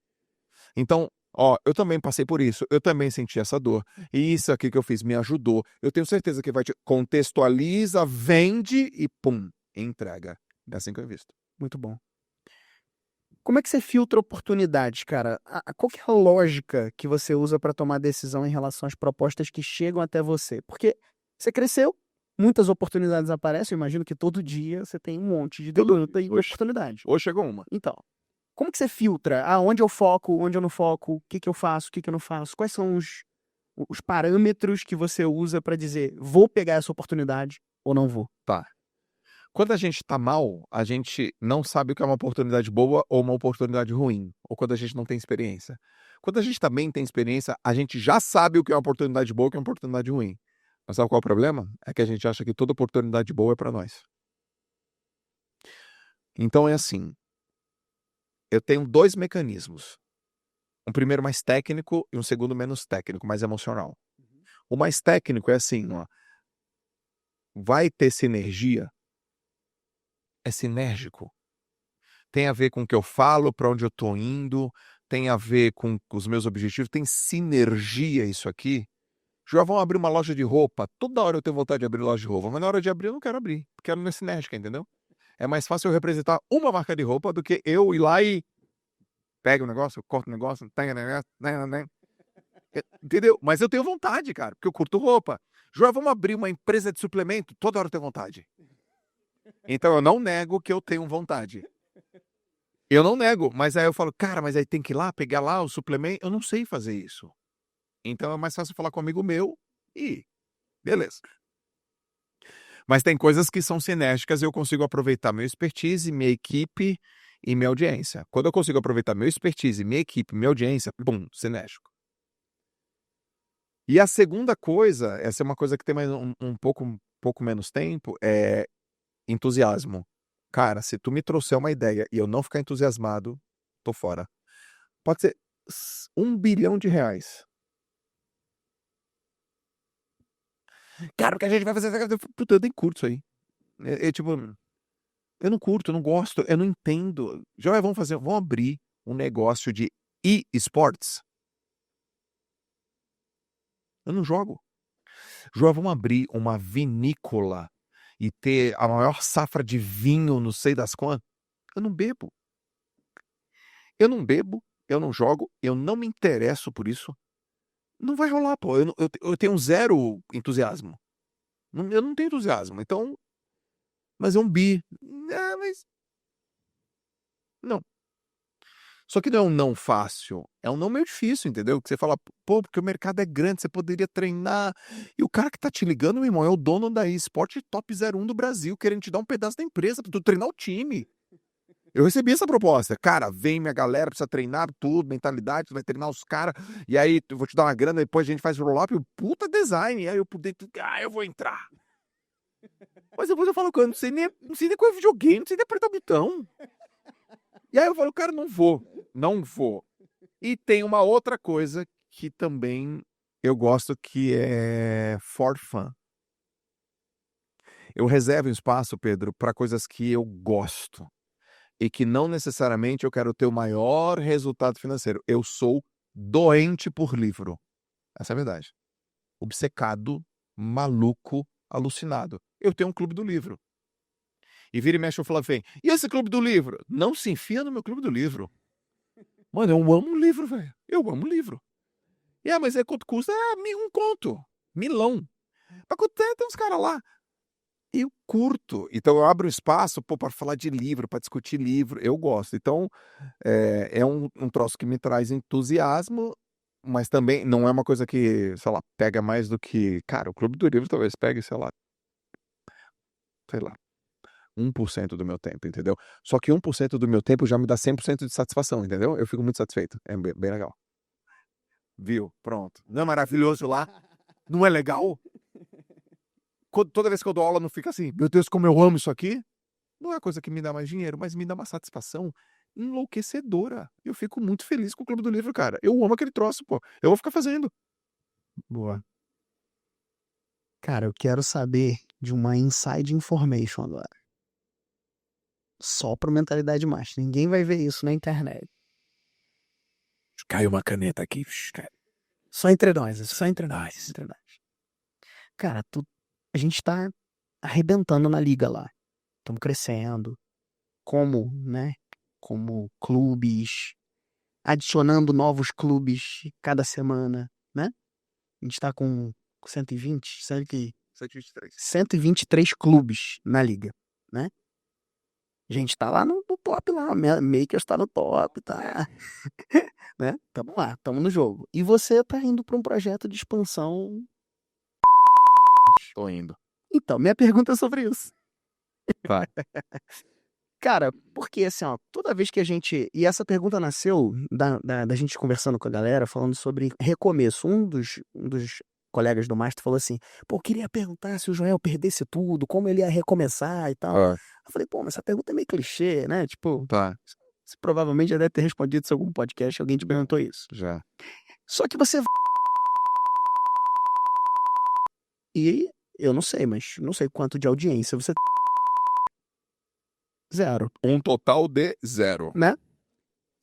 Então, ó, eu também passei por isso, eu também senti essa dor. E isso aqui que eu fiz me ajudou. Eu tenho certeza que vai te contextualiza, vende e pum, entrega. É assim que eu invisto. Muito bom. Como é que você filtra oportunidades, cara? Qual que é a lógica que você usa para tomar decisão em relação às propostas que chegam até você? Porque você cresceu, muitas oportunidades aparecem, eu imagino que todo dia você tem um monte de demanda e oportunidade. Hoje chegou uma. Então, como que você filtra? Onde eu foco, onde eu não foco, o que que eu faço, o que que eu não faço? Quais são os parâmetros que você usa para dizer, vou pegar essa oportunidade ou não vou? Tá. Quando a gente tá mal, a gente não sabe o que é uma oportunidade boa ou uma oportunidade ruim, ou quando a gente não tem experiência. Quando a gente também tem experiência, a gente já sabe o que é uma oportunidade boa e o que é uma oportunidade ruim. Mas sabe qual é o problema? É que a gente acha que toda oportunidade boa é para nós. Então é assim, eu tenho dois mecanismos. Um primeiro mais técnico e um segundo menos técnico, mais emocional. O mais técnico é assim, ó, vai ter sinergia? É sinérgico. Tem a ver com o que eu falo, para onde eu estou indo, tem a ver com os meus objetivos, tem sinergia isso aqui. Já vão abrir uma loja de roupa, toda hora eu tenho vontade de abrir loja de roupa, mas na hora de abrir eu não quero abrir, porque ela não é sinérgica, entendeu? É mais fácil eu representar uma marca de roupa do que eu ir lá e pego o negócio, corto o negócio, entendeu? Mas eu tenho vontade, cara, porque eu curto roupa. Já vamos abrir uma empresa de suplemento, toda hora eu tenho vontade. Então eu não nego que eu tenho vontade. Eu não nego, mas aí eu falo, cara, mas aí tem que ir lá, pegar lá o suplemento. Eu não sei fazer isso. Então é mais fácil falar com um amigo meu e beleza. Mas tem coisas que são sinérgicas e eu consigo aproveitar meu expertise, minha equipe e minha audiência. Quando eu consigo aproveitar meu expertise, minha equipe, minha audiência, bum, sinérgico. E a segunda coisa, essa é uma coisa que tem mais um pouco menos tempo, é entusiasmo. Cara, se tu me trouxer uma ideia e eu não ficar entusiasmado, tô fora. Pode ser R$1 bilhão. Cara, o que a gente vai fazer? Puta, eu nem curto isso aí. Tipo, eu não curto, eu não gosto, eu não entendo. Já vamos abrir um negócio de e-sports. Eu não jogo. João, vamos abrir uma vinícola e ter a maior safra de vinho, não sei das quantas. Eu não bebo. Eu não bebo, eu não jogo, eu não me interesso por isso. Não vai rolar, pô. Eu tenho zero entusiasmo. Eu não tenho entusiasmo. Então, mas é um bi. Mas não. Só que não é um não fácil, é um não meio difícil, entendeu? Que você fala, pô, porque o mercado é grande, você poderia treinar. E o cara que tá te ligando, meu irmão, é o dono da eSport Top 01 do Brasil, querendo te dar um pedaço da empresa pra tu treinar o time. Eu recebi essa proposta. Cara, vem minha galera, precisa treinar tudo, mentalidade, tu vai treinar os caras, e aí eu vou te dar uma grana, depois a gente faz o roll-up, puta design. E aí eu por dentro, eu vou entrar. Mas depois eu falo, cara, não sei nem qual é videogame, não sei nem apertar o botão. E aí eu falo, cara, não vou. E tem uma outra coisa que também eu gosto, que é for fun. Eu reservo espaço, Pedro, para coisas que eu gosto. E que não necessariamente eu quero ter o maior resultado financeiro. Eu sou doente por livro. Essa é a verdade. Obcecado, maluco, alucinado. Eu tenho um clube do livro. E vira e mexe o Flavem. E esse clube do livro? Não se enfia no meu clube do livro. Mano, eu amo livro, velho. Eu amo livro. E mas quanto custa? Um conto. Milão. Pra quanto tem uns caras lá. Eu curto. Então eu abro espaço para falar de livro, para discutir livro. Eu gosto. Então é um troço que me traz entusiasmo, mas também não é uma coisa que, sei lá, pega mais do que... Cara, o Clube do Livro talvez pegue, sei lá, 1% do meu tempo, entendeu? Só que 1% do meu tempo já me dá 100% de satisfação, entendeu? Eu fico muito satisfeito. É bem legal. Viu? Pronto. Não é maravilhoso lá? Não é legal? Toda vez que eu dou aula, não fica assim, meu Deus, como eu amo isso aqui. Não é coisa que me dá mais dinheiro, mas me dá uma satisfação enlouquecedora. Eu fico muito feliz com o Clube do Livro, cara. Eu amo aquele troço, pô. Eu vou ficar fazendo. Boa. Cara, eu quero saber de uma inside information agora. Só pro Mentalidade Master. Ninguém vai ver isso na internet. Caiu uma caneta aqui. Só entre nós, só entre nós. Entre nós. Cara, a gente tá arrebentando na liga lá. Estamos crescendo. Como, né? Como clubes. Adicionando novos clubes cada semana, né? A gente tá com 120, 123. 123 clubes na liga, né? A gente tá lá no top lá, Makers tá no top, tá? Né? Tamo lá, tamo no jogo. E você tá indo pra um projeto de expansão. Tô indo. Então, minha pergunta é sobre isso. Vai. Cara, porque assim, ó, toda vez que a gente... E essa pergunta nasceu da gente conversando com a galera, falando sobre recomeço. Um dos colegas do Master falou assim, pô, eu queria perguntar se o Joel perdesse tudo, como ele ia recomeçar e tal. Ah, Eu falei, pô, mas essa pergunta é meio clichê, né? Tipo, tá, você provavelmente já deve ter respondido isso em algum podcast, alguém te perguntou isso. já. Só que você... E eu não sei, mas não sei quanto de audiência você... 0. Um total de 0. Né?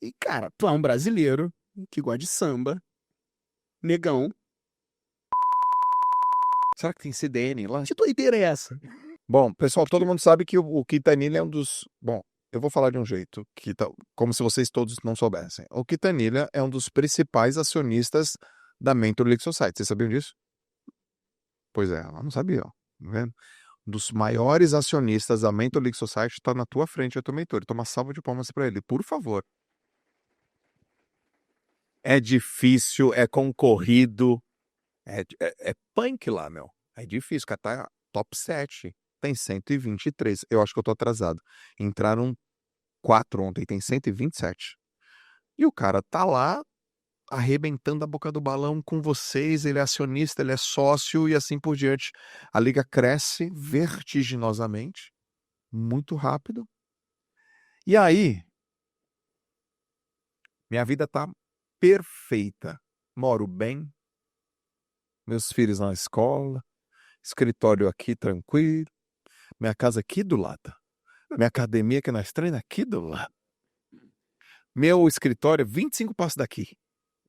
E, cara, tu é um brasileiro que gosta de samba, negão. Será que tem CDN lá? Que doideira é essa? Bom, pessoal, todo mundo sabe que o Quintanilha é um dos... Bom, eu vou falar de um jeito, como se vocês todos não soubessem. O Quintanilha é um dos principais acionistas da Mentor League Society. Vocês sabiam disso? Pois é, ela não sabia, ó. Tá vendo? Um dos maiores acionistas da Mentor League Society está na tua frente, é teu mentor. Toma uma salva de palmas para ele, por favor. É difícil, é concorrido, é punk lá, meu. É difícil, o cara tá top 7, tem 123. Eu acho que eu tô atrasado. Entraram 4 ontem, tem 127. E o cara tá lá arrebentando a boca do balão com vocês, ele é acionista, ele é sócio e assim por diante. A liga cresce vertiginosamente, muito rápido. E aí, minha vida tá perfeita. Moro bem, meus filhos na escola, escritório aqui tranquilo, minha casa aqui do lado, minha academia que nós treinamos aqui do lado. Meu escritório é 25 passos daqui.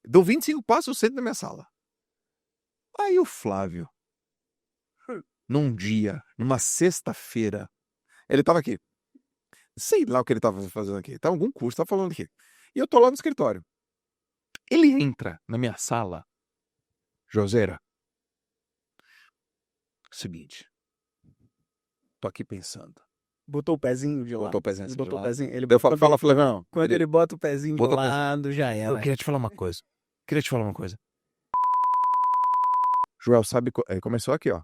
Dou 25 passos, eu sento na minha sala. Aí o Flávio, num dia, numa sexta-feira, ele tava aqui. Sei lá o que ele tava fazendo aqui. Tava em algum curso, tava falando aqui. E eu tô lá no escritório. Ele entra na minha sala. Joseira, seguinte. Tô aqui pensando. Botou o pezinho de lado. Botou o pezinho Ele assim de botou o lado. pezinho. Ele Daí eu fala, Flavião. Quando ele bota o pezinho de Botou o pezinho. lado, já Eu era. queria te falar uma coisa. Joel, sabe... começou aqui, ó.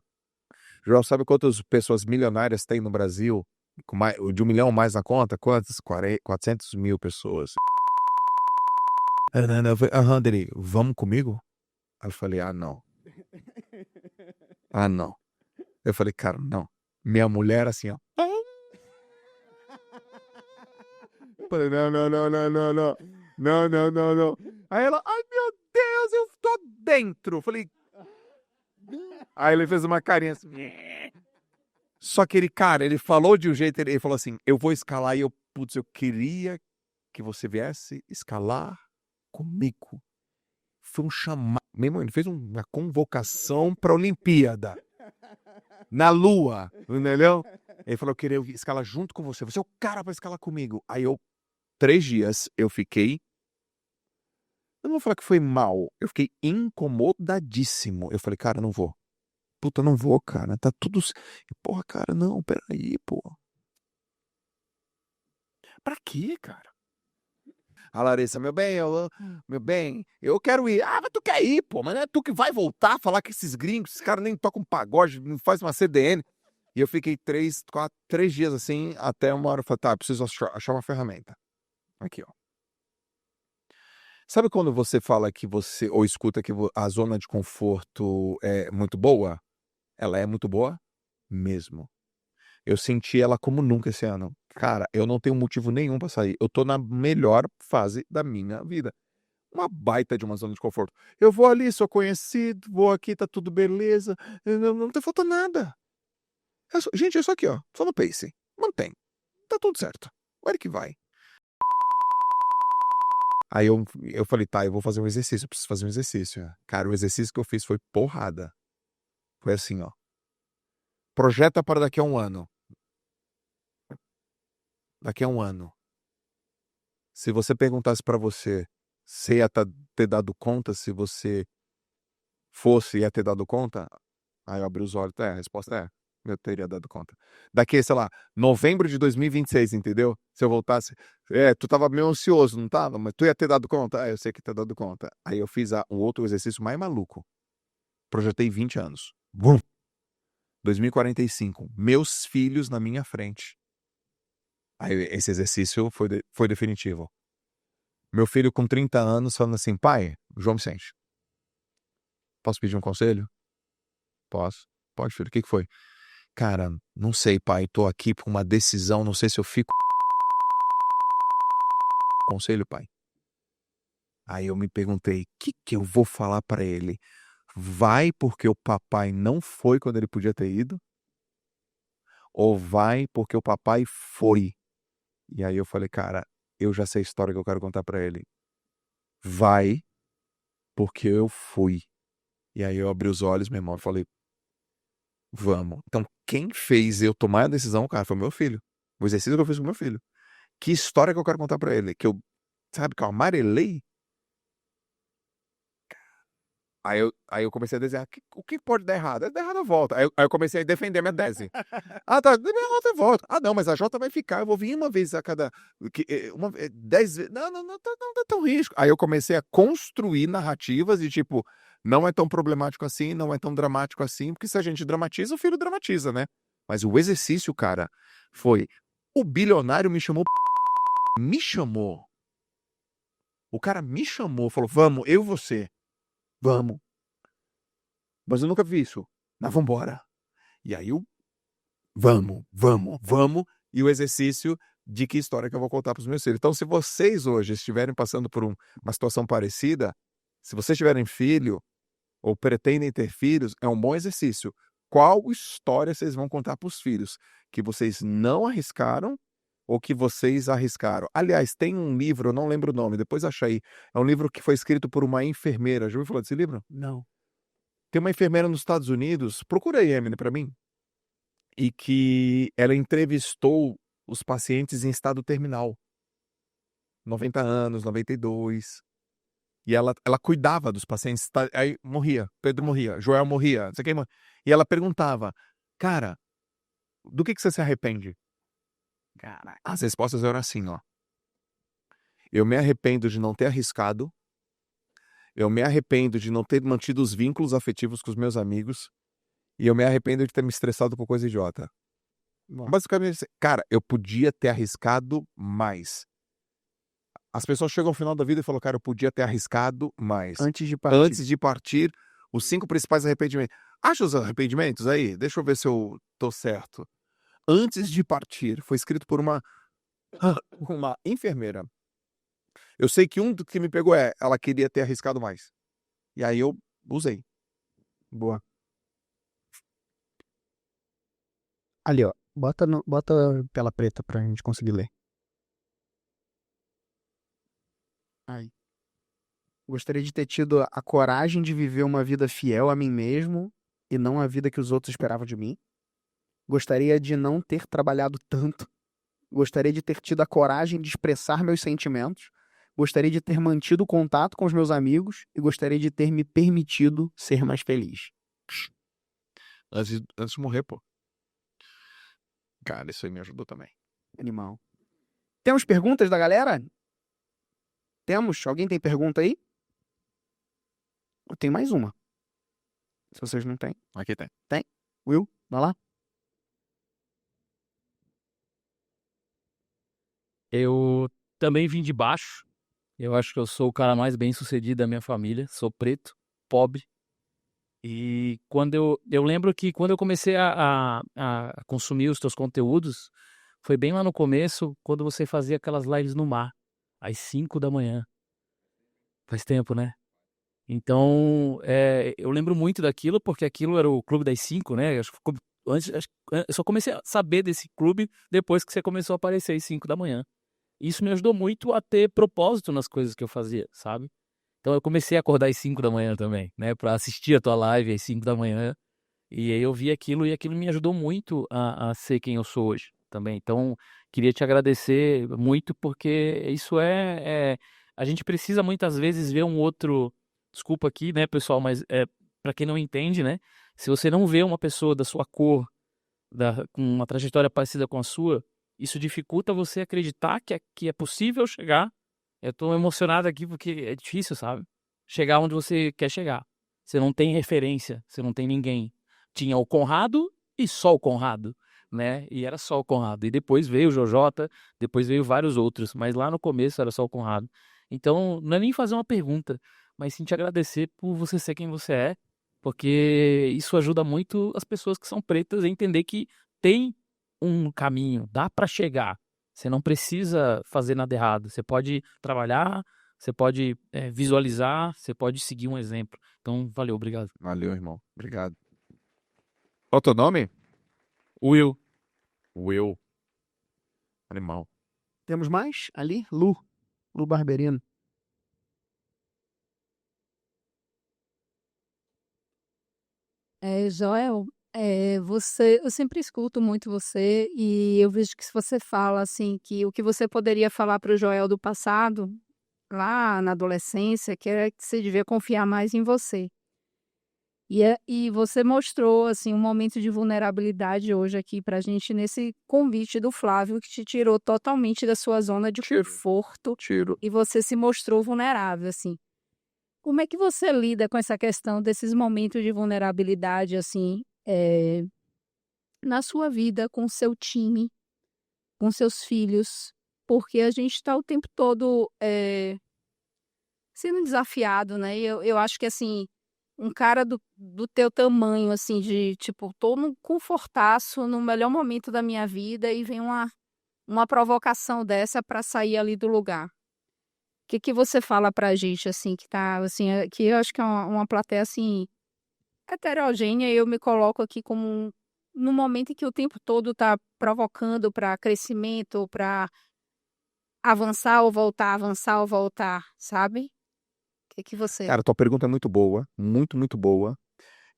Joel, sabe quantas pessoas milionárias tem no Brasil? Com mais, de 1 milhão mais na conta? Quantas? 400 mil pessoas. Aham, dele, vamos comigo? Aí eu falei, não. Não. Eu falei, cara, não. Minha mulher assim, ó. Eu falei, não. Não. Aí ela, ai meu Deus, eu tô dentro. Eu falei. Aí ele fez uma carinha assim. Só que ele falou de um jeito, ele falou assim, eu vou escalar e eu queria que você viesse escalar comigo. Foi um chamado. Meu irmão, ele fez uma convocação pra Olimpíada. Na Lua, entendeu? Ele falou, eu queria escalar junto com você. Você é o cara pra escalar comigo. Aí 3 dias, eu fiquei... Eu não vou falar que foi mal. Eu fiquei incomodadíssimo. Eu falei, cara, não vou. Puta, não vou, cara. Tá tudo... Porra, cara, não, peraí, pô. Pra quê, cara? A Larissa, meu bem, eu quero ir. Mas tu quer ir, pô. Mas não é tu que vai voltar a falar que esses gringos, esses caras nem tocam pagode, não faz uma CDN. E eu fiquei 3 dias assim, até uma hora eu falei, tá, eu preciso achar uma ferramenta. Aqui, ó. Sabe quando você fala que você, ou escuta que a zona de conforto é muito boa? Ela é muito boa mesmo. Eu senti ela como nunca esse ano. Cara, eu não tenho motivo nenhum pra sair. Eu tô na melhor fase da minha vida. Uma baita de uma zona de conforto. Eu vou ali, sou conhecido, vou aqui, tá tudo beleza. Não tá faltando nada. Gente, é só aqui, ó. Só no Pace. Mantém. Tá tudo certo. Olha que vai. Aí eu falei, tá, eu vou fazer um exercício, eu preciso fazer um exercício. Cara, o exercício que eu fiz foi porrada. Foi assim, ó. Projeta para daqui a 1 ano. Daqui a 1 ano. Se você perguntasse pra você, você ia ter dado conta se você ia ter dado conta? Aí eu abri os olhos, a resposta é, eu teria dado conta. Daqui, sei lá, novembro de 2026, entendeu? Se eu voltasse, tu tava meio ansioso, não tava? Mas tu ia ter dado conta? Eu sei que ter dado conta. Aí eu fiz um outro exercício mais maluco. Projetei 20 anos. Bum! 2045, meus filhos na minha frente. Aí esse exercício foi definitivo. Meu filho com 30 anos falando assim, pai, João Vicente, posso pedir um conselho? Posso. Pode, filho, o que foi? Cara, não sei, pai, tô aqui por uma decisão, não sei se eu fico... Conselho, pai? Aí eu me perguntei, o que eu vou falar pra ele? Vai porque o papai não foi quando ele podia ter ido? Ou vai porque o papai foi? E aí eu falei, cara, eu já sei a história que eu quero contar pra ele. Vai porque eu fui. E aí eu abri os olhos, meu irmão, e falei, vamos. Então, quem fez eu tomar a decisão, cara, foi meu filho. O exercício que eu fiz com meu filho. Que história que eu quero contar pra ele? Que eu, sabe, que eu amarelei? Aí eu comecei a desenhar, o que pode dar errado? Dar errado, eu volto. Aí eu comecei a defender minha tese. Tá, minha nota eu volto. Não, mas a Jota vai ficar, eu vou vir uma vez a cada... 10 vezes. Não é tão risco. Aí eu comecei a construir narrativas e tipo, não é tão problemático assim, não é tão dramático assim, porque se a gente dramatiza, o filho dramatiza, né? Mas o exercício, cara, foi... O bilionário me chamou. O cara me chamou, falou, vamos, eu e você. Vamos. Mas eu nunca vi isso. Mas vambora. E aí vamos. E o exercício de que história que eu vou contar para os meus filhos. Então, se vocês hoje estiverem passando por uma situação parecida, se vocês tiverem filho ou pretendem ter filhos, é um bom exercício. Qual história vocês vão contar para os filhos? Que vocês não arriscaram ou que vocês arriscaram? Aliás, tem um livro, eu não lembro o nome, depois acha aí. É um livro que foi escrito por uma enfermeira. Já ouviu falar desse livro? Não. Tem uma enfermeira nos Estados Unidos, procura aí, Emily, pra mim, e que ela entrevistou os pacientes em estado terminal, 90 anos, 92, e ela cuidava dos pacientes, aí morria, Pedro morria, Joel morria, não sei quem morria, e ela perguntava, cara, do que você se arrepende? Caraca. As respostas eram assim, ó. Eu me arrependo de não ter arriscado, eu me arrependo de não ter mantido os vínculos afetivos com os meus amigos, e eu me arrependo de ter me estressado por coisa idiota. Bom, Basicamente, cara, eu podia ter arriscado mais. As pessoas chegam ao final da vida e falam, cara, eu podia ter arriscado mais. antes de partir. Antes de partir, os 5 principais arrependimentos. Acha os arrependimentos aí? Deixa eu ver se eu tô certo. Antes de partir, foi escrito por uma enfermeira. Eu sei que um do que me pegou ela queria ter arriscado mais. E aí eu usei. Boa. Ali, ó. Bota tela preta pra gente conseguir ler. Aí. Gostaria de ter tido a coragem de viver uma vida fiel a mim mesmo e não a vida que os outros esperavam de mim. Gostaria de não ter trabalhado tanto. Gostaria de ter tido a coragem de expressar meus sentimentos. Gostaria de ter mantido o contato com os meus amigos e gostaria de ter me permitido ser mais feliz. Antes de morrer, pô. Cara, isso aí me ajudou também. Animal. Temos perguntas da galera? Temos? Alguém tem pergunta aí? Eu tenho mais uma. Se vocês não têm. Aqui tem. Tem? Will, vai lá. Eu também vim de baixo. Eu acho que eu sou o cara mais bem sucedido da minha família. Sou preto, pobre. E quando eu lembro que quando eu comecei a consumir os teus conteúdos, foi bem lá no começo, quando você fazia aquelas lives no mar, às 5 da manhã. Faz tempo, né? Então, eu lembro muito daquilo, porque aquilo era o Clube das 5, né? Eu só comecei a saber desse clube depois que você começou a aparecer às 5 da manhã. Isso me ajudou muito a ter propósito nas coisas que eu fazia, sabe? Então eu comecei a acordar às 5 da manhã também, né? Pra assistir a tua live às 5 da manhã. E aí eu vi aquilo e aquilo me ajudou muito a ser quem eu sou hoje também. Então, queria te agradecer muito porque isso a gente precisa muitas vezes ver um outro. Desculpa aqui, né, pessoal, mas para quem não entende, né? Se você não vê uma pessoa da sua cor, com uma trajetória parecida com a sua, isso dificulta você acreditar que é possível chegar. Eu tô emocionado aqui porque é difícil, sabe? Chegar onde você quer chegar. Você não tem referência, você não tem ninguém. Tinha o Conrado e só o Conrado, né? E era só o Conrado. E depois veio o Jojota, depois veio vários outros, mas lá no começo era só o Conrado. Então, não é nem fazer uma pergunta, mas sim te agradecer por você ser quem você é, porque isso ajuda muito as pessoas que são pretas a entender que tem um caminho, dá para chegar. Você não precisa fazer nada errado. Você pode trabalhar, você pode visualizar, você pode seguir um exemplo. Então, valeu, obrigado. Valeu, irmão. Obrigado. Qual é o teu nome? Will. Will. Animal. Temos mais? Ali? Lu Barberino. Joel, eu sempre escuto muito você e eu vejo que se você fala assim que o que você poderia falar para o Joel do passado, lá na adolescência, que era que você devia confiar mais em você. E você mostrou assim um momento de vulnerabilidade hoje aqui para a gente nesse convite do Flávio que te tirou totalmente da sua zona de conforto Tiro. e você se mostrou vulnerável assim. Como é que você lida com essa questão desses momentos de vulnerabilidade, assim, na sua vida, com o seu time, com seus filhos? Porque a gente está o tempo todo sendo desafiado, né? E eu acho que, assim, um cara do teu tamanho, assim, de tipo, tô num confortaço, no melhor momento da minha vida, e vem uma provocação dessa para sair ali do lugar. O que você fala pra gente, assim, que tá, assim, que eu acho que é uma plateia, assim, heterogênea, e eu me coloco aqui como no momento em que o tempo todo tá provocando para crescimento, para avançar ou voltar, sabe? O que você... Cara, tua pergunta é muito boa. Muito, muito boa.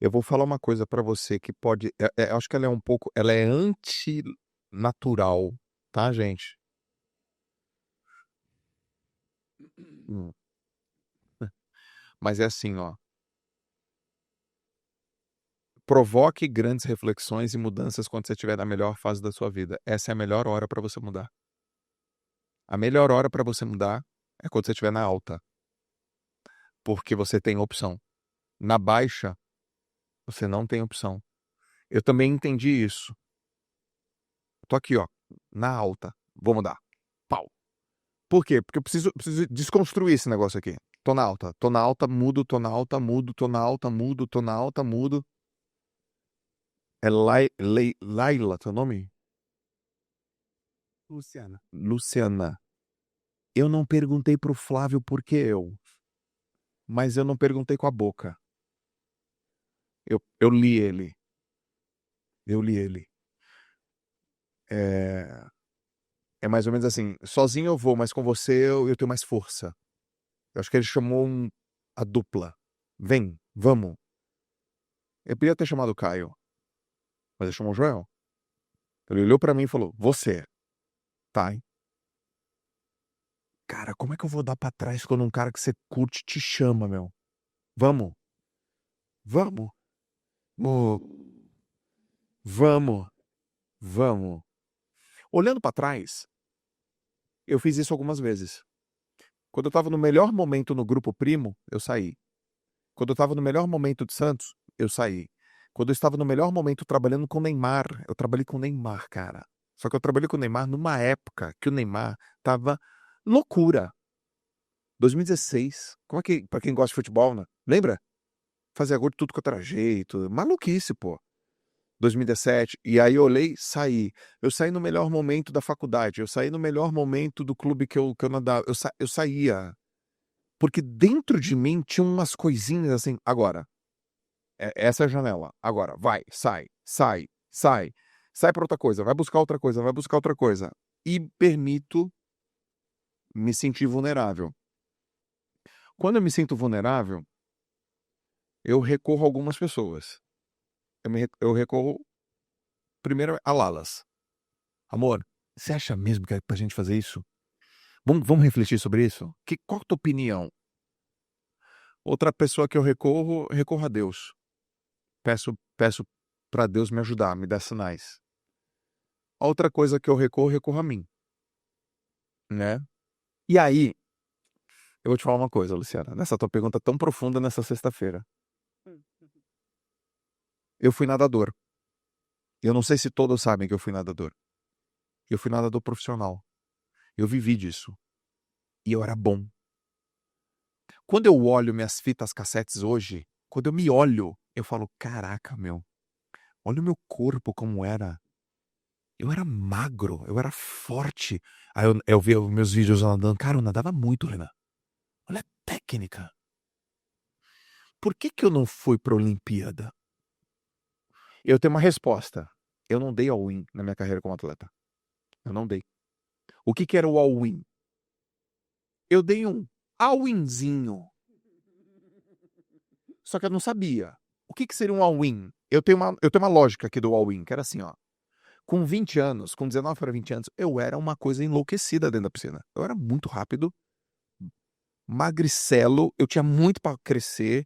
Eu vou falar uma coisa pra você que pode. Eu acho que ela é um pouco. Ela é antinatural, tá, gente? Hum. Mas é assim, ó. Provoque grandes reflexões e mudanças quando você estiver na melhor fase da sua vida. Essa é a melhor hora pra você mudar. A melhor hora pra você mudar é quando você estiver na alta, porque você tem opção. Na baixa, você não tem opção. Eu também entendi isso. Tô aqui, ó, na alta. Vou mudar. Pau. Por quê? Porque eu preciso desconstruir esse negócio aqui. Tô na alta, mudo, tô na alta, mudo, tô na alta, mudo, tô na alta, mudo. É Laila, teu nome? Luciana. Luciana. Eu não perguntei pro Flávio por que mas eu não perguntei com a boca. Eu li ele. Eu li ele. É mais ou menos assim, sozinho eu vou, mas com você eu tenho mais força. Eu acho que ele chamou a dupla. Vem, vamos. Eu podia ter chamado o Caio, mas ele chamou o Joel. Ele olhou pra mim e falou, você, tá, hein? Cara, como é que eu vou dar pra trás quando um cara que você curte te chama, meu? Vamos, vamos, vamos, vamos. Olhando pra trás, eu fiz isso algumas vezes. Quando eu tava no melhor momento no Grupo Primo, eu saí. Quando eu tava no melhor momento de Santos, eu saí. Quando eu estava no melhor momento trabalhando com o Neymar, eu trabalhei com o Neymar, cara. Só que eu trabalhei com o Neymar numa época que o Neymar tava loucura. 2016. Como é que, pra quem gosta de futebol, né? Lembra? Fazia gol de tudo quanto era jeito. Maluquice, pô. 2017. E aí eu olhei, saí. Eu saí no melhor momento da faculdade. Eu saí no melhor momento do clube que eu nadava. Eu saía. Porque dentro de mim tinha umas coisinhas assim. Agora, essa é a janela. Agora, vai, sai, sai, sai. Sai pra outra coisa. Vai buscar outra coisa, vai buscar outra coisa. E permito me sentir vulnerável. Quando eu me sinto vulnerável, eu recorro a algumas pessoas. Eu recorro primeiro a Lalas. Amor, você acha mesmo que é pra gente fazer isso? Vamos refletir sobre isso? Qual a tua opinião? Outra pessoa que eu recorro a Deus. Peço para Deus me ajudar, me dar sinais. Outra coisa que eu recorro a mim, né? E aí, eu vou te falar uma coisa, Luciana, nessa tua pergunta tão profunda nessa sexta-feira. Eu fui nadador. Eu não sei se todos sabem que eu fui nadador. Eu fui nadador profissional. Eu vivi disso. E eu era bom. Quando eu olho minhas fitas cassetes hoje, quando eu me olho, eu falo, caraca, meu, olha o meu corpo como era. Eu era magro, eu era forte. Aí eu vi os meus vídeos nadando. Cara, eu nadava muito, Renan. Olha a técnica. Por que eu não fui pra Olimpíada? Eu tenho uma resposta. Eu não dei all-in na minha carreira como atleta. Eu não dei. O que era o all-in? Eu dei um all-inzinho. Só que eu não sabia. O que seria um all-in? Eu tenho uma lógica aqui do all-in, que era assim, ó. Com 20 anos, com 19 para 20 anos, eu era uma coisa enlouquecida dentro da piscina. Eu era muito rápido, magricelo, eu tinha muito para crescer,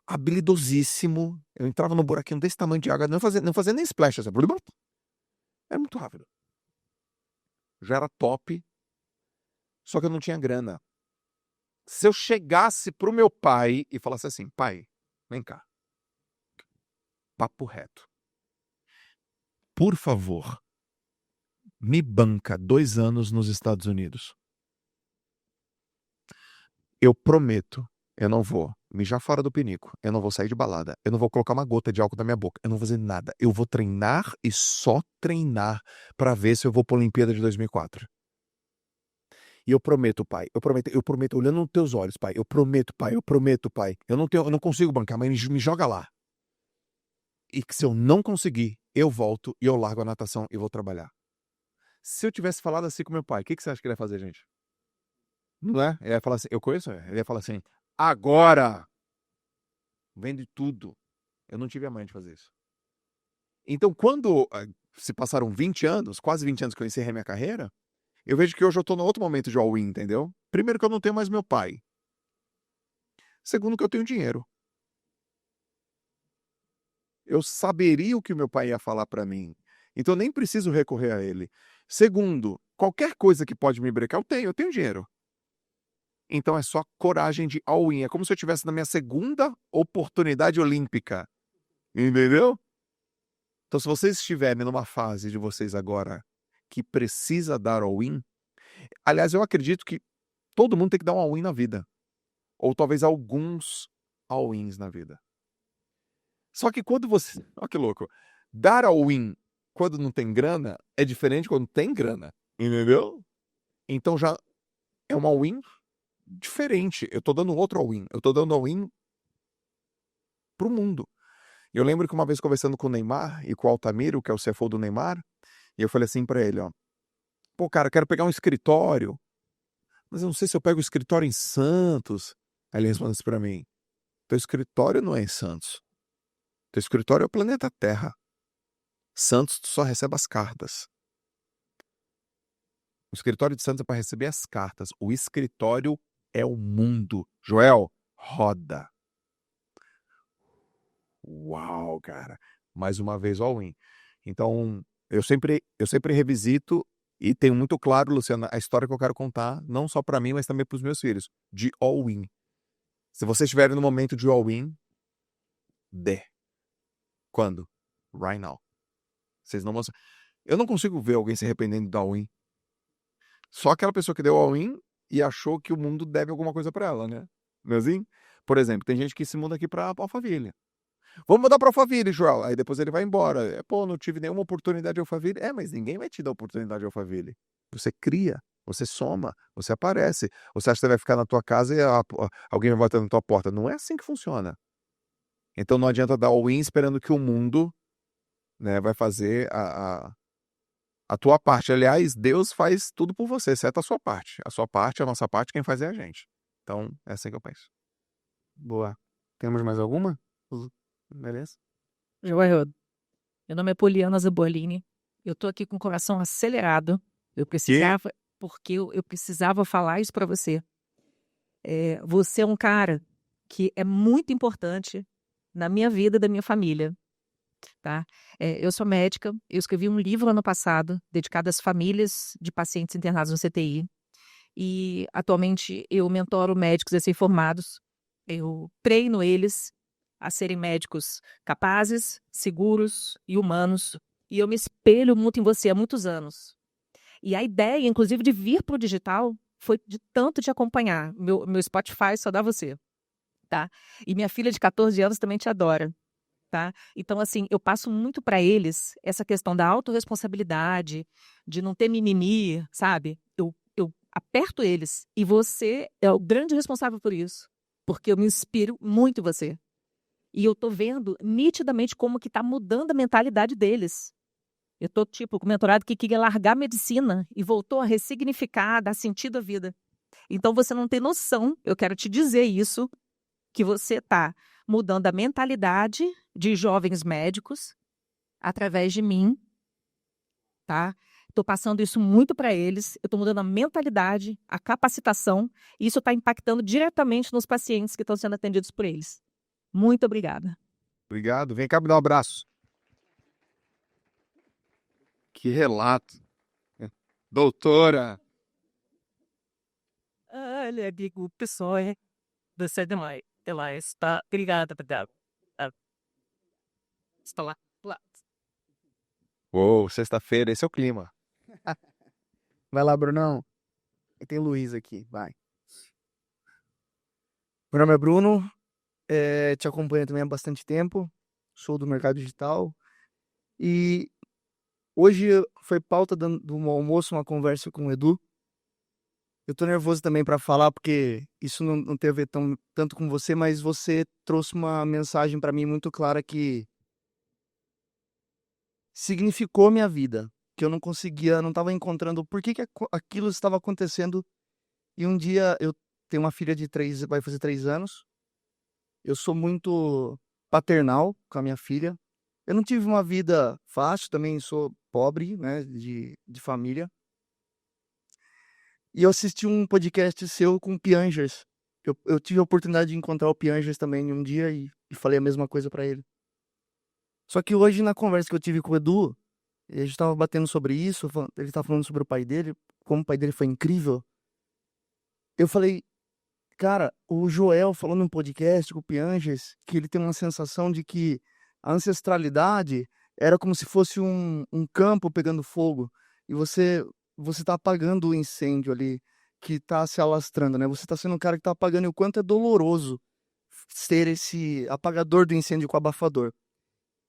habilidosíssimo. Eu entrava no buraquinho desse tamanho de água, não fazia nem splash. Assim, era muito rápido. Já era top, só que eu não tinha grana. Se eu chegasse pro meu pai e falasse assim, pai, vem cá, papo reto. Por favor, me banca 2 anos nos Estados Unidos. Eu prometo, eu não vou mijar fora do pinico, eu não vou sair de balada, eu não vou colocar uma gota de álcool na minha boca, eu não vou fazer nada. Eu vou treinar e só treinar pra ver se eu vou pra Olimpíada de 2004. E eu prometo, pai, eu prometo, olhando nos teus olhos, pai, eu prometo, pai, eu não consigo bancar, mas me joga lá. E que se eu não conseguir, eu volto e eu largo a natação e vou trabalhar. Se eu tivesse falado assim com meu pai, o que você acha que ele ia fazer, gente? Não é? Ele ia falar assim, eu conheço? Ele ia falar assim, agora! Vende tudo. Eu não tive a manha de fazer isso. Então, quando se passaram 20 anos, quase 20 anos que eu encerrei minha carreira, eu vejo que hoje eu tô num outro momento de all-in, entendeu? Primeiro que eu não tenho mais meu pai. Segundo que eu tenho dinheiro. Eu saberia o que o meu pai ia falar pra mim. Então eu nem preciso recorrer a ele. Segundo, qualquer coisa que pode me brecar, eu tenho dinheiro. Então é só coragem de all-in. É como se eu estivesse na minha segunda oportunidade olímpica. Entendeu? Então, se vocês estiverem numa fase de vocês agora que precisa dar all-in, aliás, eu acredito que todo mundo tem que dar um all-in na vida. Ou talvez alguns all-ins na vida. Só que quando você... Olha que louco. Dar all-in quando não tem grana é diferente quando tem grana. Entendeu? Então já é um all-in diferente. Eu tô dando outro all-in. Eu tô dando all-in pro mundo. Eu lembro que uma vez conversando com o Neymar e com o Altamiro, que é o CFO do Neymar, e eu falei assim pra ele, ó. Pô, cara, eu quero pegar um escritório, mas eu não sei se eu pego o escritório em Santos. Aí ele respondeu assim pra mim, teu escritório não é em Santos. Teu escritório é o planeta Terra. Santos tu só recebe as cartas. O escritório de Santos é para receber as cartas. O escritório é o mundo. Joel, roda. Uau, cara. Mais uma vez all-in. Então, eu sempre revisito e tenho muito claro, Luciana, a história que eu quero contar, não só para mim, mas também para os meus filhos, de all-in. Se vocês estiverem no momento de all-in, dê. Quando? Right now. Vocês não vão... Eu não consigo ver alguém se arrependendo do all-in. Só aquela pessoa que deu all-in e achou que o mundo deve alguma coisa para ela, né? Não é assim? Por exemplo, tem gente que se muda aqui para Alphaville. Vamos mudar para Alphaville, Joel. Aí depois ele vai embora. Pô, não tive nenhuma oportunidade de Alphaville. Mas ninguém vai te dar oportunidade de Alphaville. Você cria, você soma, você aparece. Você acha que você vai ficar na tua casa e alguém vai bater na tua porta. Não é assim que funciona. Então não adianta dar all-in esperando que o mundo, né, vai fazer a tua parte. Aliás, Deus faz tudo por você, exceto a sua parte. A sua parte, a nossa parte, quem faz é a gente. Então, é assim que eu penso. Boa. Temos mais alguma? Beleza? Joel, meu nome é Poliana Zabolini. Eu tô aqui com o coração acelerado. Eu precisava falar isso para você. Você é um cara que é muito importante na minha vida e da minha família. Tá? Eu sou médica, eu escrevi um livro ano passado dedicado às famílias de pacientes internados no CTI e atualmente eu mentoro médicos recém-formados, eu treino eles a serem médicos capazes, seguros e humanos e eu me espelho muito em você há muitos anos. E a ideia, inclusive, de vir para o digital foi de tanto te acompanhar. Meu Spotify só dá você, tá? E minha filha de 14 anos também te adora. Tá? Então, assim, eu passo muito para eles essa questão da autorresponsabilidade, de não ter mimimi, sabe? Eu aperto eles e você é o grande responsável por isso, porque eu me inspiro muito em você. E eu tô vendo nitidamente como que tá mudando a mentalidade deles. Eu tô, tipo, com o mentorado que queria largar a medicina e voltou a ressignificar, dar sentido à vida. Então, você não tem noção, eu quero te dizer isso, que você tá mudando a mentalidade de jovens médicos através de mim, tá? Estou passando isso muito para eles, eu estou mudando a mentalidade, a capacitação, e isso está impactando diretamente nos pacientes que estão sendo atendidos por eles. Muito obrigada. Obrigado. Vem cá me dar um abraço. Que relato. Doutora. Olha, amigo, o pessoal você demais. Ela está obrigada, está lá. Uou, sexta-feira, esse é o clima. Vai lá, Brunão. E tem Luiz aqui, vai. Meu nome é Bruno, te acompanho também há bastante tempo, sou do mercado digital e hoje foi pauta do almoço uma conversa com o Edu. Eu tô nervoso também para falar porque isso não tem a ver tanto com você, mas você trouxe uma mensagem para mim muito clara que significou minha vida, que eu não estava encontrando por que aquilo estava acontecendo. E um dia eu tenho uma filha vai fazer 3 anos. Eu sou muito paternal com a minha filha. Eu não tive uma vida fácil, também sou pobre, né, de família. E eu assisti um podcast seu com o Piangers. Eu tive a oportunidade de encontrar o Piangers também um dia e falei a mesma coisa pra ele. Só que hoje, na conversa que eu tive com o Edu, a gente tava batendo sobre isso, ele tava falando sobre o pai dele, como o pai dele foi incrível. Eu falei, cara, o Joel falou num podcast com o Piangers que ele tem uma sensação de que a ancestralidade era como se fosse um campo pegando fogo e você tá apagando o incêndio ali que tá se alastrando, né? Você tá sendo um cara que tá apagando e o quanto é doloroso ser esse apagador do incêndio com abafador.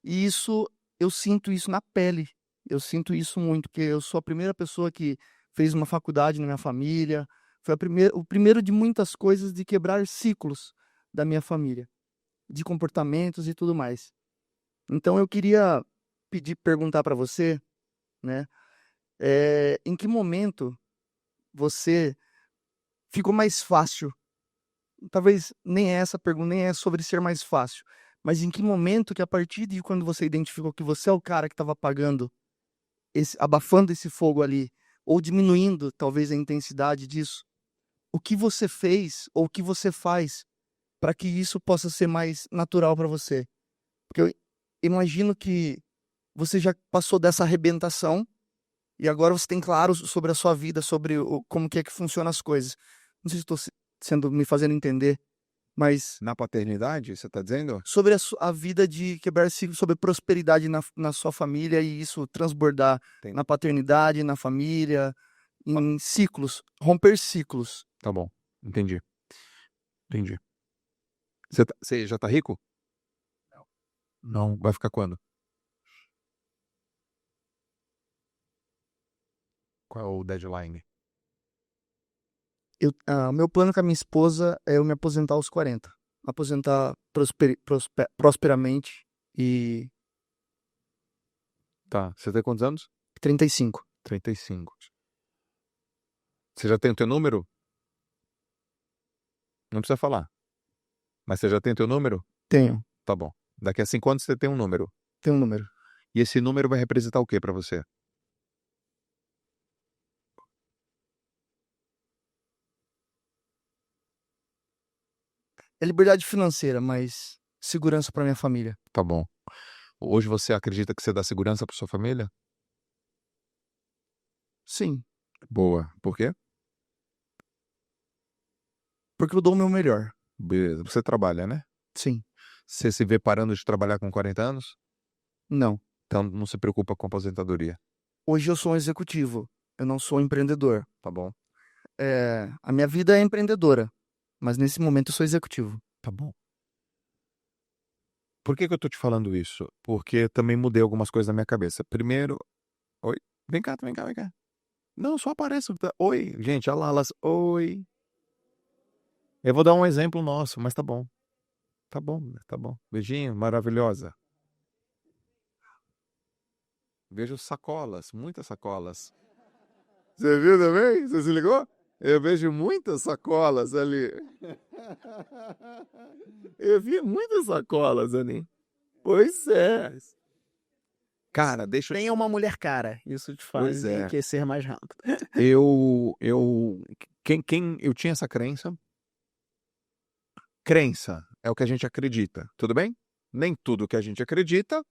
E isso, eu sinto isso na pele. Eu sinto isso muito, porque eu sou a primeira pessoa que fez uma faculdade na minha família. Foi o primeiro de muitas coisas de quebrar ciclos da minha família, de comportamentos e tudo mais. Então eu queria perguntar para você, né, em que momento você ficou mais fácil? Talvez nem é essa pergunta, nem é sobre ser mais fácil, mas em que momento que a partir de quando você identificou que você é o cara que estava apagando, abafando esse fogo ali, ou diminuindo talvez a intensidade disso, o que você fez ou o que você faz para que isso possa ser mais natural para você? Porque eu imagino que você já passou dessa arrebentação e agora você tem claro sobre a sua vida, sobre como que é que funcionam as coisas. Não sei se estou me fazendo entender, mas Na paternidade, você tá dizendo? sobre a vida de quebrar ciclos, sobre prosperidade na sua família e isso transbordar Tem. na paternidade, na família, em ciclos, romper ciclos. Tá bom, entendi. Entendi. Você já tá rico? Não. Vai ficar quando? Qual é o deadline? O meu plano com a minha esposa é eu me aposentar aos 40. Aposentar prosperamente e Tá. Você tem quantos anos? 35. 35. Você já tem o teu número? Não precisa falar. Mas você já tem o teu número? Tenho. Tá bom. Daqui a 5 anos você tem um número. Tenho um número. E esse número vai representar o que pra você? É liberdade financeira, mas segurança para minha família. Tá bom. Hoje você acredita que você dá segurança pra sua família? Sim, Boa. Por quê? porque eu dou o meu melhor. Beleza. Você trabalha, né? Sim. Você se vê parando de trabalhar com 40 anos? Não. Então não se preocupa com a aposentadoria. Hoje eu sou um executivo. Eu não sou um empreendedor. Tá bom? A minha vida é empreendedora, mas nesse momento eu sou executivo. Tá bom. Por que eu tô te falando isso? Porque também mudei algumas coisas na minha cabeça. Primeiro... Oi? Vem cá, vem cá, vem cá. Não, só aparece. Oi, gente, a Lalas. Oi. Eu vou dar um exemplo nosso, mas tá bom. Tá bom, tá bom. Beijinho, maravilhosa. Vejo sacolas, muitas sacolas. Você viu também? Você se ligou? Eu vejo muitas sacolas ali. Eu vi muitas sacolas ali. Pois é. Cara, deixa eu... Tenha uma mulher cara. Isso te faz Pois é. enriquecer mais rápido. Eu tinha essa crença. Crença é o que a gente acredita, tudo bem? Nem tudo que a gente acredita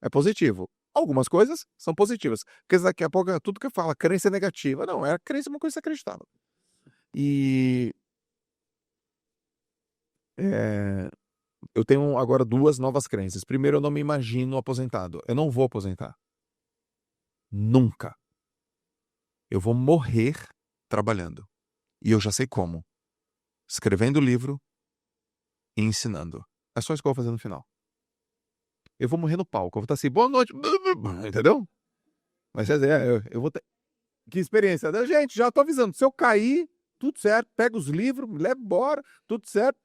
é positivo. Algumas coisas são positivas. Porque daqui a pouco tudo que eu falo, crença é negativa. Não, a crença é uma coisa que você acreditava. E eu tenho agora 2 novas crenças. Primeiro, eu não me imagino aposentado. Eu não vou aposentar. Nunca. Eu vou morrer trabalhando. E eu já sei como. Escrevendo livro e ensinando. É só isso que eu vou fazer no final. Eu vou morrer no palco. Eu vou estar assim, boa noite. Entendeu? Mas eu vou ter... Que experiência. Gente, já tô avisando. Se eu cair, tudo certo. Pega os livros, me leva embora. Tudo certo.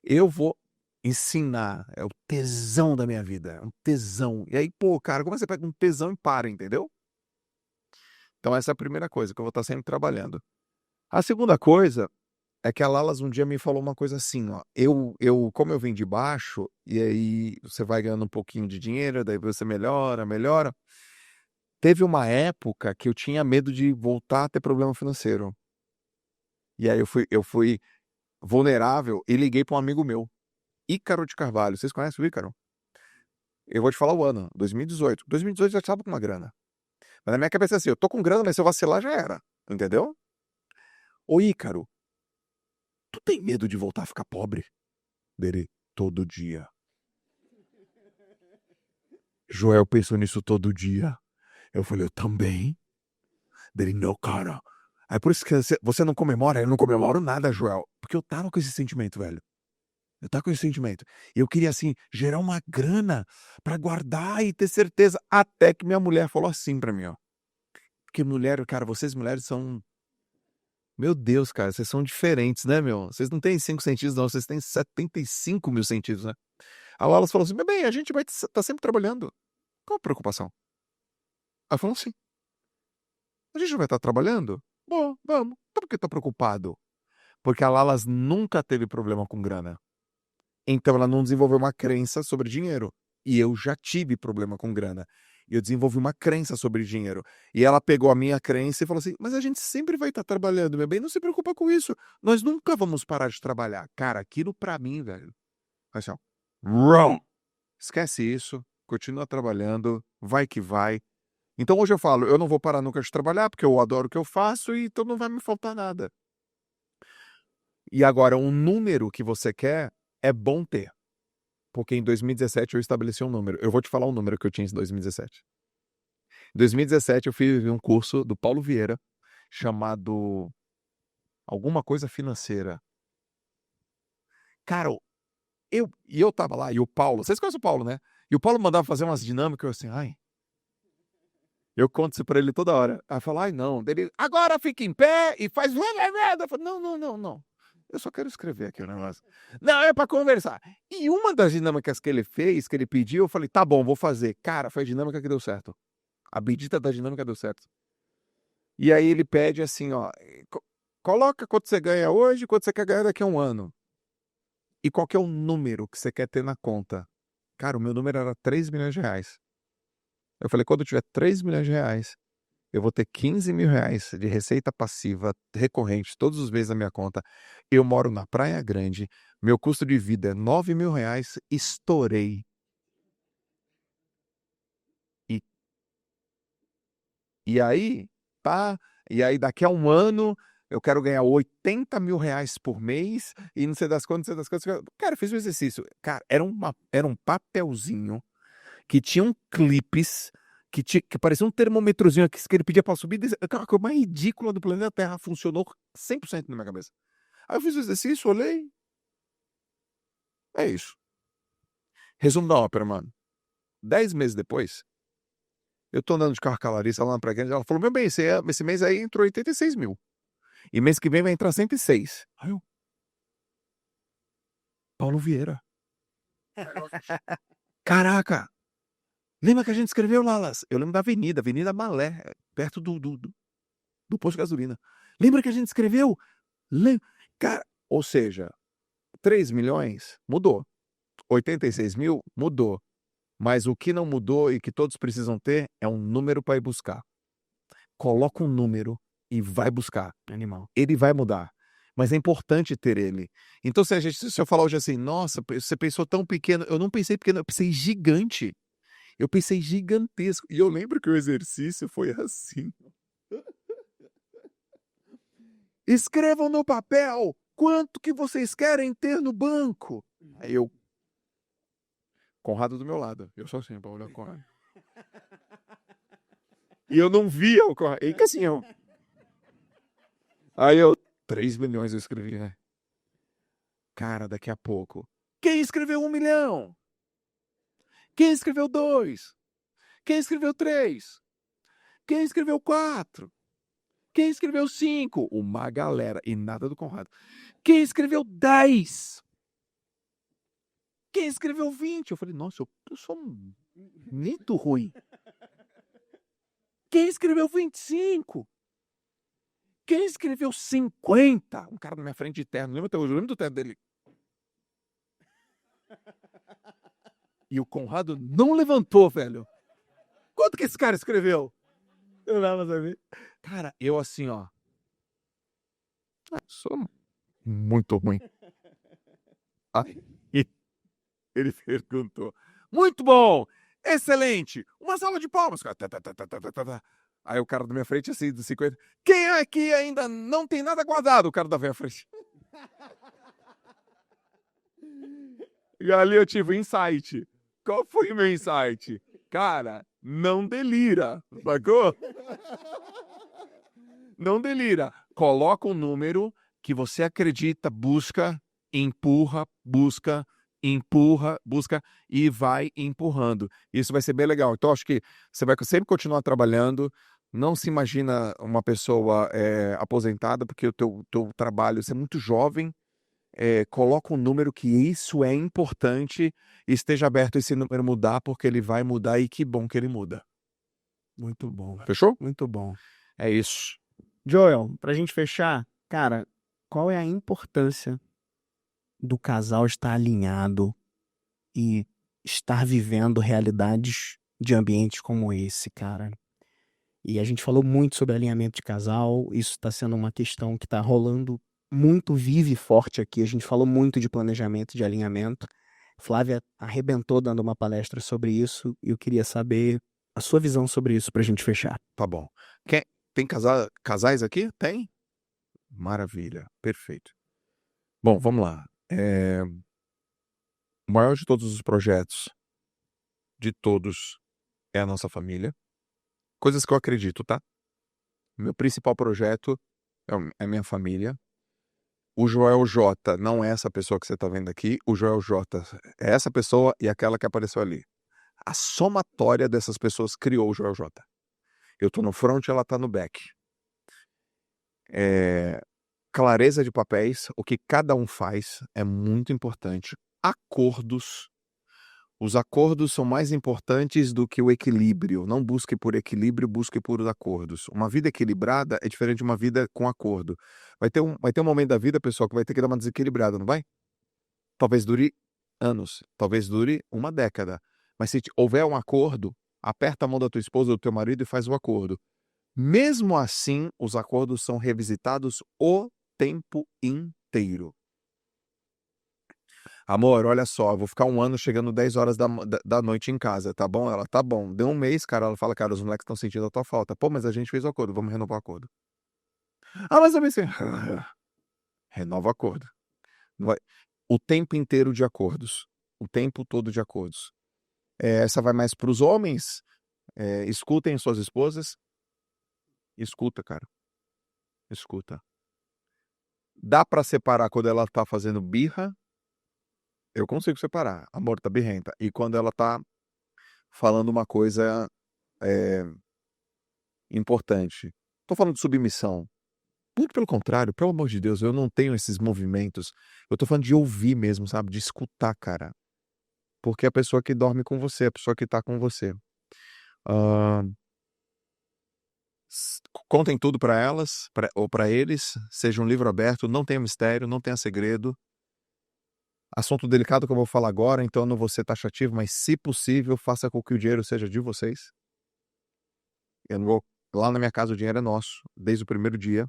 Eu vou ensinar. É o tesão da minha vida. É um tesão. E aí, pô, cara, como é que você pega um tesão e para, entendeu? Então essa é a primeira coisa, que eu vou estar sempre trabalhando. A segunda coisa É que a Lalas um dia me falou uma coisa assim, ó. Como eu vim de baixo, e aí você vai ganhando um pouquinho de dinheiro, daí você melhora, melhora. Teve uma época que eu tinha medo de voltar a ter problema financeiro. E aí eu fui vulnerável e liguei para um amigo meu, Ícaro de Carvalho. Vocês conhecem o Ícaro? Eu vou te falar o ano, 2018. 2018 já estava com uma grana. Mas na minha cabeça é assim, eu tô com grana, mas se eu vacilar já era. Entendeu? Ô Ícaro, tu tem medo de voltar a ficar pobre? Dele, todo dia. Joel pensou nisso todo dia. Eu falei, eu também. Dele, não, cara. Aí por isso que você não comemora? Eu não comemoro nada, Joel. Porque eu tava com esse sentimento, velho. Eu tava com esse sentimento. E eu queria, assim, gerar uma grana pra guardar e ter certeza. Até que minha mulher falou assim pra mim, ó. Porque mulher, cara, vocês mulheres são... Meu Deus, cara, vocês são diferentes, né, meu? Vocês não têm 5 sentidos, não. Vocês têm 75 mil sentidos, né? A Wallace falou assim, meu bem, a gente vai estar sempre trabalhando. Qual a preocupação? Ela falou assim, a gente não vai estar trabalhando? Bom, vamos. Então por que tá preocupado? Porque a Lalas nunca teve problema com grana. Então ela não desenvolveu uma crença sobre dinheiro. E eu já tive problema com grana. E eu desenvolvi uma crença sobre dinheiro. E ela pegou a minha crença e falou assim, mas a gente sempre vai estar trabalhando, meu bem, não se preocupa com isso. Nós nunca vamos parar de trabalhar. Cara, aquilo pra mim, velho. Assim, ó. Wrong. Esquece isso. Continua trabalhando. Vai que vai. Então hoje eu falo, eu não vou parar nunca de trabalhar, porque eu adoro o que eu faço e então não vai me faltar nada. E agora, um número que você quer é bom ter. Porque em 2017 eu estabeleci um número. Eu vou te falar um número que eu tinha em 2017. Em 2017 eu fiz um curso do Paulo Vieira, chamado Alguma Coisa Financeira. Cara, eu tava lá, e o Paulo, vocês conhecem o Paulo, né? E o Paulo mandava fazer umas dinâmicas, eu assim, ai... Eu conto isso pra ele toda hora. Aí fala, ai não. Dele, agora fica em pé e faz... Eu falo, não. Eu só quero escrever aqui o negócio. Não, é pra conversar. E uma das dinâmicas que ele fez, que ele pediu, eu falei, tá bom, vou fazer. Cara, foi a dinâmica que deu certo. A bendita da dinâmica deu certo. E aí ele pede assim, ó, coloca quanto você ganha hoje, quanto você quer ganhar daqui a um ano. E qual que é o número que você quer ter na conta? Cara, o meu número era 3 milhões de reais. Eu falei, quando eu tiver 3 milhões de reais, eu vou ter 15 mil reais de receita passiva recorrente todos os meses na minha conta. Eu moro na Praia Grande, meu custo de vida é 9 mil reais, estourei. E aí, tá? E aí daqui a um ano eu quero ganhar 80 mil reais por mês e não sei das quantas, não sei das quantas. Cara, eu fiz um exercício. Cara, era um papelzinho que tinha clipes que parecia um termômetrozinho aqui que ele pedia pra subir. Cara, a coisa mais ridícula do planeta Terra funcionou 100% na minha cabeça. Aí eu fiz o exercício, olhei. É isso. Resumo da ópera, mano. 10 meses depois, eu tô andando de carro com a Larissa lá na Praia Grande, ela falou, meu bem, esse mês aí entrou 86 mil. E mês que vem vai entrar 106. Aí eu... Paulo Vieira. Caraca! Lembra que a gente escreveu, Lalas? Eu lembro da Avenida Malé, perto do posto de gasolina. Lembra que a gente escreveu? Cara, ou seja, 3 milhões mudou. 86 mil mudou. Mas o que não mudou e que todos precisam ter é um número para ir buscar. Coloca um número e vai buscar. Animal. Ele vai mudar. Mas é importante ter ele. Então, se eu falar hoje assim, nossa, você pensou tão pequeno. Eu não pensei pequeno, eu pensei gigante. Eu pensei gigantesco. E eu lembro que o exercício foi assim. Escrevam no papel quanto que vocês querem ter no banco. Aí eu... Conrado do meu lado. Eu só assim, pra olhar o Conrado. E eu não via o Conrado. E que assim, eu... Aí eu... 3 milhões eu escrevi, né? Cara, daqui a pouco. Quem escreveu 1 milhão? Quem escreveu 2? Quem escreveu 3? Quem escreveu 4? Quem escreveu 5? Uma galera. E nada do Conrado. Quem escreveu 10? Quem escreveu 20? Eu falei, nossa, eu sou muito ruim. Quem escreveu 25? Quem escreveu 50? Um cara na minha frente de terno. Lembra até hoje? Eu lembro do terno dele. E o Conrado não levantou, velho. Quanto que esse cara escreveu? Eu não dava pra saber. Cara, eu assim, ó. Sou muito ruim. Aí ele perguntou. Muito bom! Excelente! Uma salva de palmas. Aí o cara da minha frente, assim, dos 50. Quem aqui ainda não tem nada guardado? O cara da minha frente. E ali eu tive um insight. Qual foi o meu insight? Cara, não delira, sacou? Não delira. Coloca um número que você acredita, busca, empurra, busca e vai empurrando. Isso vai ser bem legal. Então, acho que você vai sempre continuar trabalhando. Não se imagina uma pessoa aposentada, porque o teu trabalho, você é muito jovem. Coloca um número que isso é importante e esteja aberto a esse número mudar, porque ele vai mudar e que bom que ele muda. Muito bom, Fechou? muito bom. É isso. Joel, pra gente fechar, cara, qual é a importância do casal estar alinhado e estar vivendo realidades de ambientes como esse, cara? E a gente falou muito sobre alinhamento de casal, isso está sendo uma questão que está rolando muito viva e forte aqui. A gente falou muito de planejamento, de alinhamento. Flávia arrebentou dando uma palestra sobre isso e eu queria saber a sua visão sobre isso pra gente fechar. Tá bom. Tem casais aqui? Tem? Maravilha. Perfeito. Bom, vamos lá. O maior de todos os projetos, de todos, é a nossa família. Coisas que eu acredito, tá? Meu principal projeto é a minha família. O Joel J não é essa pessoa que você tá vendo aqui. O Joel J é essa pessoa e aquela que apareceu ali. A somatória dessas pessoas criou o Joel J. Eu tô no front e ela tá no back. Clareza de papéis, o que cada um faz é muito importante. Acordos. Os acordos são mais importantes do que o equilíbrio. Não busque por equilíbrio, busque por acordos. Uma vida equilibrada é diferente de uma vida com acordo. Vai ter um momento da vida, pessoal, que vai ter que dar uma desequilibrada, não vai? Talvez dure anos, talvez dure uma década. Mas se houver um acordo, aperta a mão da tua esposa ou do teu marido e faz o acordo. Mesmo assim, os acordos são revisitados o tempo inteiro. Amor, olha só, eu vou ficar um ano chegando 10 horas da noite em casa, tá bom? Ela, tá bom. Deu um mês, cara, ela fala, cara, os moleques estão sentindo a tua falta. Pô, mas a gente fez o acordo, vamos renovar o acordo. Ah, mas eu pensei, renova o acordo. O tempo inteiro de acordos. O tempo todo de acordos. Essa vai mais para os homens. Escutem suas esposas. Escuta, cara. Escuta. Dá pra separar quando ela tá fazendo birra. Eu consigo separar. Amor, tá birrenta. E quando ela tá falando uma coisa importante. Tô falando de submissão. Muito pelo contrário, pelo amor de Deus, eu não tenho esses movimentos. Eu tô falando de ouvir mesmo, sabe? De escutar, cara. Porque é a pessoa que dorme com você, a pessoa que tá com você. Contem tudo pra elas, ou pra eles. Seja um livro aberto, não tenha mistério, não tenha segredo. Assunto delicado que eu vou falar agora, então eu não vou ser taxativo, mas se possível, faça com que o dinheiro seja de vocês. Eu não vou... Lá na minha casa o dinheiro é nosso, desde o primeiro dia.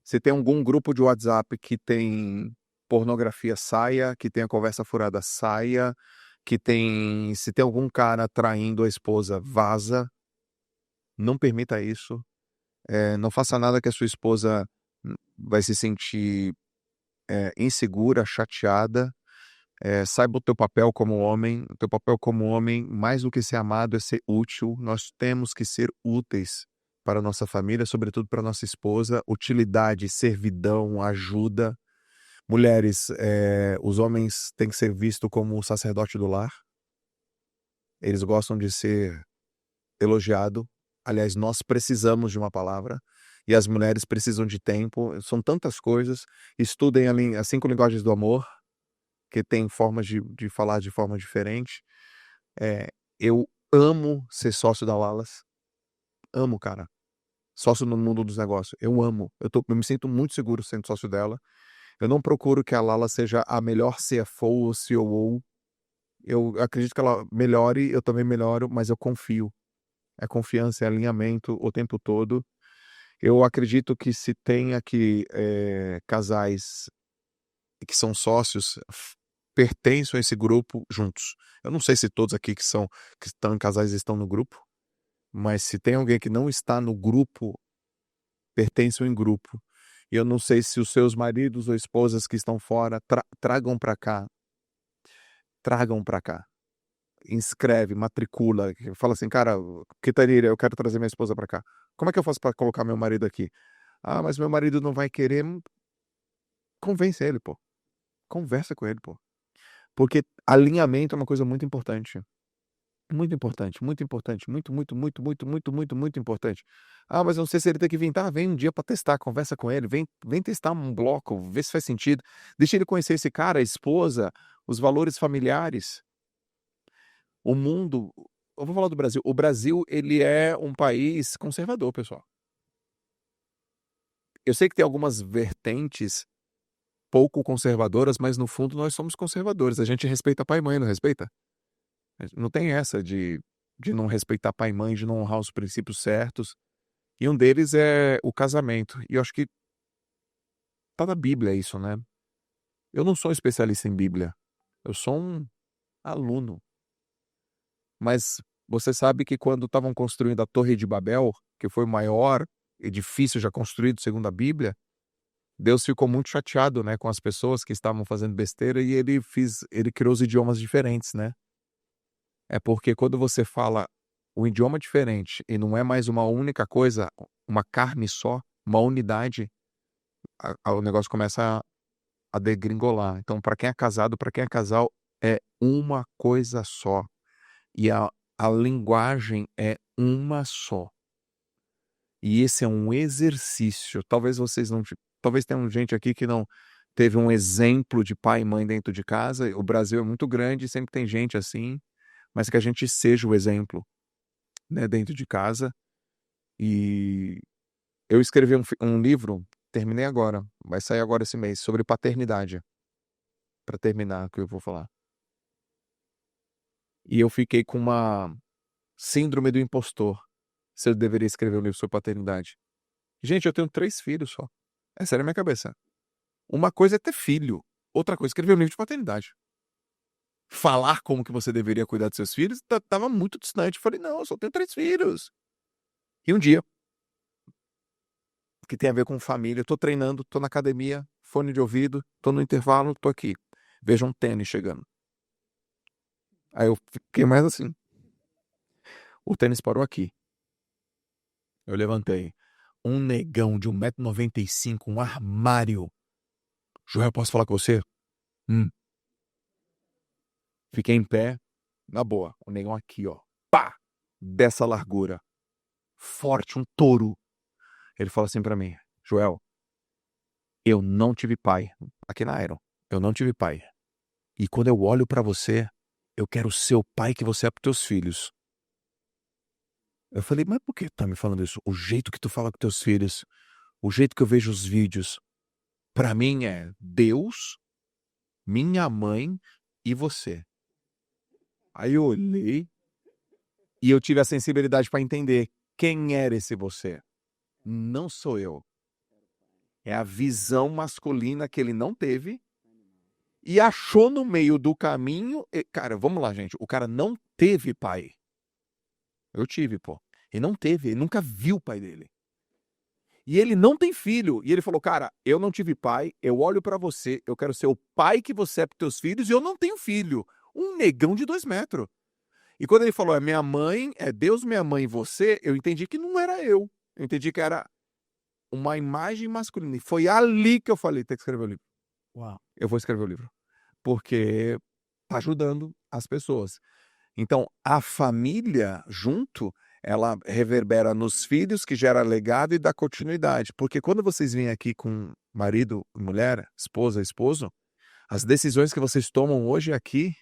Se tem algum grupo de WhatsApp que tem pornografia, saia. Que tem a conversa furada, saia. Se tem algum cara traindo a esposa, vaza. Não permita isso. Não faça nada que a sua esposa vai se sentir insegura, chateada. Saiba o teu papel como homem. O teu papel como homem, mais do que ser amado, é ser útil. Nós temos que ser úteis para a nossa família, sobretudo para a nossa esposa. Utilidade, servidão, ajuda. Mulheres, os homens têm que ser vistos como o sacerdote do lar. Eles gostam de ser elogiado. Aliás, nós precisamos de uma palavra. E as mulheres precisam de tempo. São tantas coisas. Estudem as 5 linguagens do amor, que tem formas de falar de forma diferente. Eu amo ser sócio da Wallace. Amo, cara. sócio no mundo dos negócios. Eu amo. Eu me sinto muito seguro sendo sócio dela. Eu não procuro que a Lala seja a melhor CFO ou COO. Eu acredito que ela melhore, eu também melhoro, mas eu confio. É confiança, é alinhamento o tempo todo. Eu acredito que se tem aqui casais que são sócios, pertencem a esse grupo juntos. Eu não sei se todos aqui que estão em casais estão no grupo, mas se tem alguém que não está no grupo, pertencem em grupo. E eu não sei se os seus maridos ou esposas que estão fora tragam para cá. Inscreve, matricula, fala assim, cara, Quitaríria, eu quero trazer minha esposa para cá. Como é que eu faço para colocar meu marido aqui? Ah, mas meu marido não vai querer. Convence ele, pô. Conversa com ele, pô. Porque alinhamento é uma coisa muito importante. Muito importante, muito importante, muito, muito, muito, muito, muito, muito, muito importante. Ah, mas eu não sei se ele tem que vir. Tá, vem um dia para testar, conversa com ele, vem testar um bloco, vê se faz sentido. Deixa ele conhecer esse cara, a esposa, os valores familiares. O mundo, eu vou falar do Brasil. O Brasil, ele é um país conservador, pessoal. Eu sei que tem algumas vertentes pouco conservadoras, mas no fundo nós somos conservadores. A gente respeita pai e mãe, não respeita? Não tem essa de não respeitar pai e mãe, de não honrar os princípios certos. E um deles é o casamento. E eu acho que tá na Bíblia isso, né? Eu não sou especialista em Bíblia. Eu sou um aluno. Mas você sabe que quando estavam construindo a Torre de Babel, que foi o maior edifício já construído segundo a Bíblia, Deus ficou muito chateado, né, com as pessoas que estavam fazendo besteira e ele criou os idiomas diferentes, né? É porque quando você fala um idioma diferente e não é mais uma única coisa, uma carne só, uma unidade, o negócio começa a degringolar. Então, para quem é casado, para quem é casal, é uma coisa só. E a linguagem é uma só. E esse é um exercício. Talvez talvez tenha gente aqui que não teve um exemplo de pai e mãe dentro de casa. O Brasil é muito grande, sempre tem gente assim, mas que a gente seja o exemplo, né, dentro de casa. E eu escrevi um livro, terminei agora, vai sair agora esse mês, sobre paternidade. Para terminar, o que eu vou falar. E eu fiquei com uma síndrome do impostor, se eu deveria escrever um livro sobre paternidade. Gente, eu tenho 3 filhos só. É sério na minha cabeça. Uma coisa é ter filho, outra coisa é escrever um livro de paternidade. Falar como que você deveria cuidar dos seus filhos tava muito distante. Eu falei, não, eu só tenho 3 filhos. E um dia, que tem a ver com família, eu tô treinando, tô na academia, fone de ouvido, tô no intervalo, tô aqui. Vejo um tênis chegando. Aí eu fiquei mais assim. O tênis parou aqui. Eu levantei. Um negão de 1,95 m, um armário. Joel, posso falar com você? Fiquei em pé, na boa. O negão aqui, ó. Pá! Dessa largura. Forte, um touro. Ele fala assim pra mim, Joel, eu não tive pai. Aqui na Iron. Eu não tive pai. E quando eu olho pra você, eu quero ser o pai que você é pros teus filhos. Eu falei, mas por que tá me falando isso? O jeito que tu fala com teus filhos, o jeito que eu vejo os vídeos, pra mim é Deus, minha mãe e você. Aí eu olhei e eu tive a sensibilidade pra entender quem era esse você. Não sou eu. É a visão masculina que ele não teve e achou no meio do caminho. Cara, vamos lá, gente. O cara não teve pai. Eu tive, pô. Ele não teve, ele nunca viu o pai dele. E ele não tem filho. E ele falou, cara, eu não tive pai, eu olho pra você, eu quero ser o pai que você é pros teus filhos e eu não tenho filho. Um negão de 2 metros. E quando ele falou, é minha mãe, é Deus, minha mãe e você, eu entendi que não era eu. Eu entendi que era uma imagem masculina. E foi ali que eu falei, tem que escrever o livro. Uau. Eu vou escrever o livro. Porque tá ajudando as pessoas. Então, a família junto, ela reverbera nos filhos, que gera legado e dá continuidade. Porque quando vocês vêm aqui com marido e mulher, esposa e esposo, as decisões que vocês tomam hoje aqui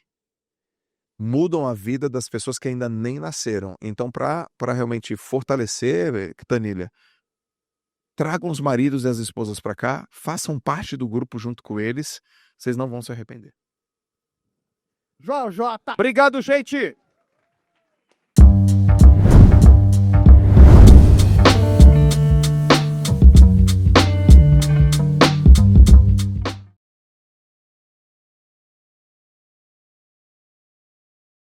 mudam a vida das pessoas que ainda nem nasceram. Então, para realmente fortalecer, Tanilha, tragam os maridos e as esposas para cá, façam parte do grupo junto com eles, vocês não vão se arrepender. João J. Obrigado, gente!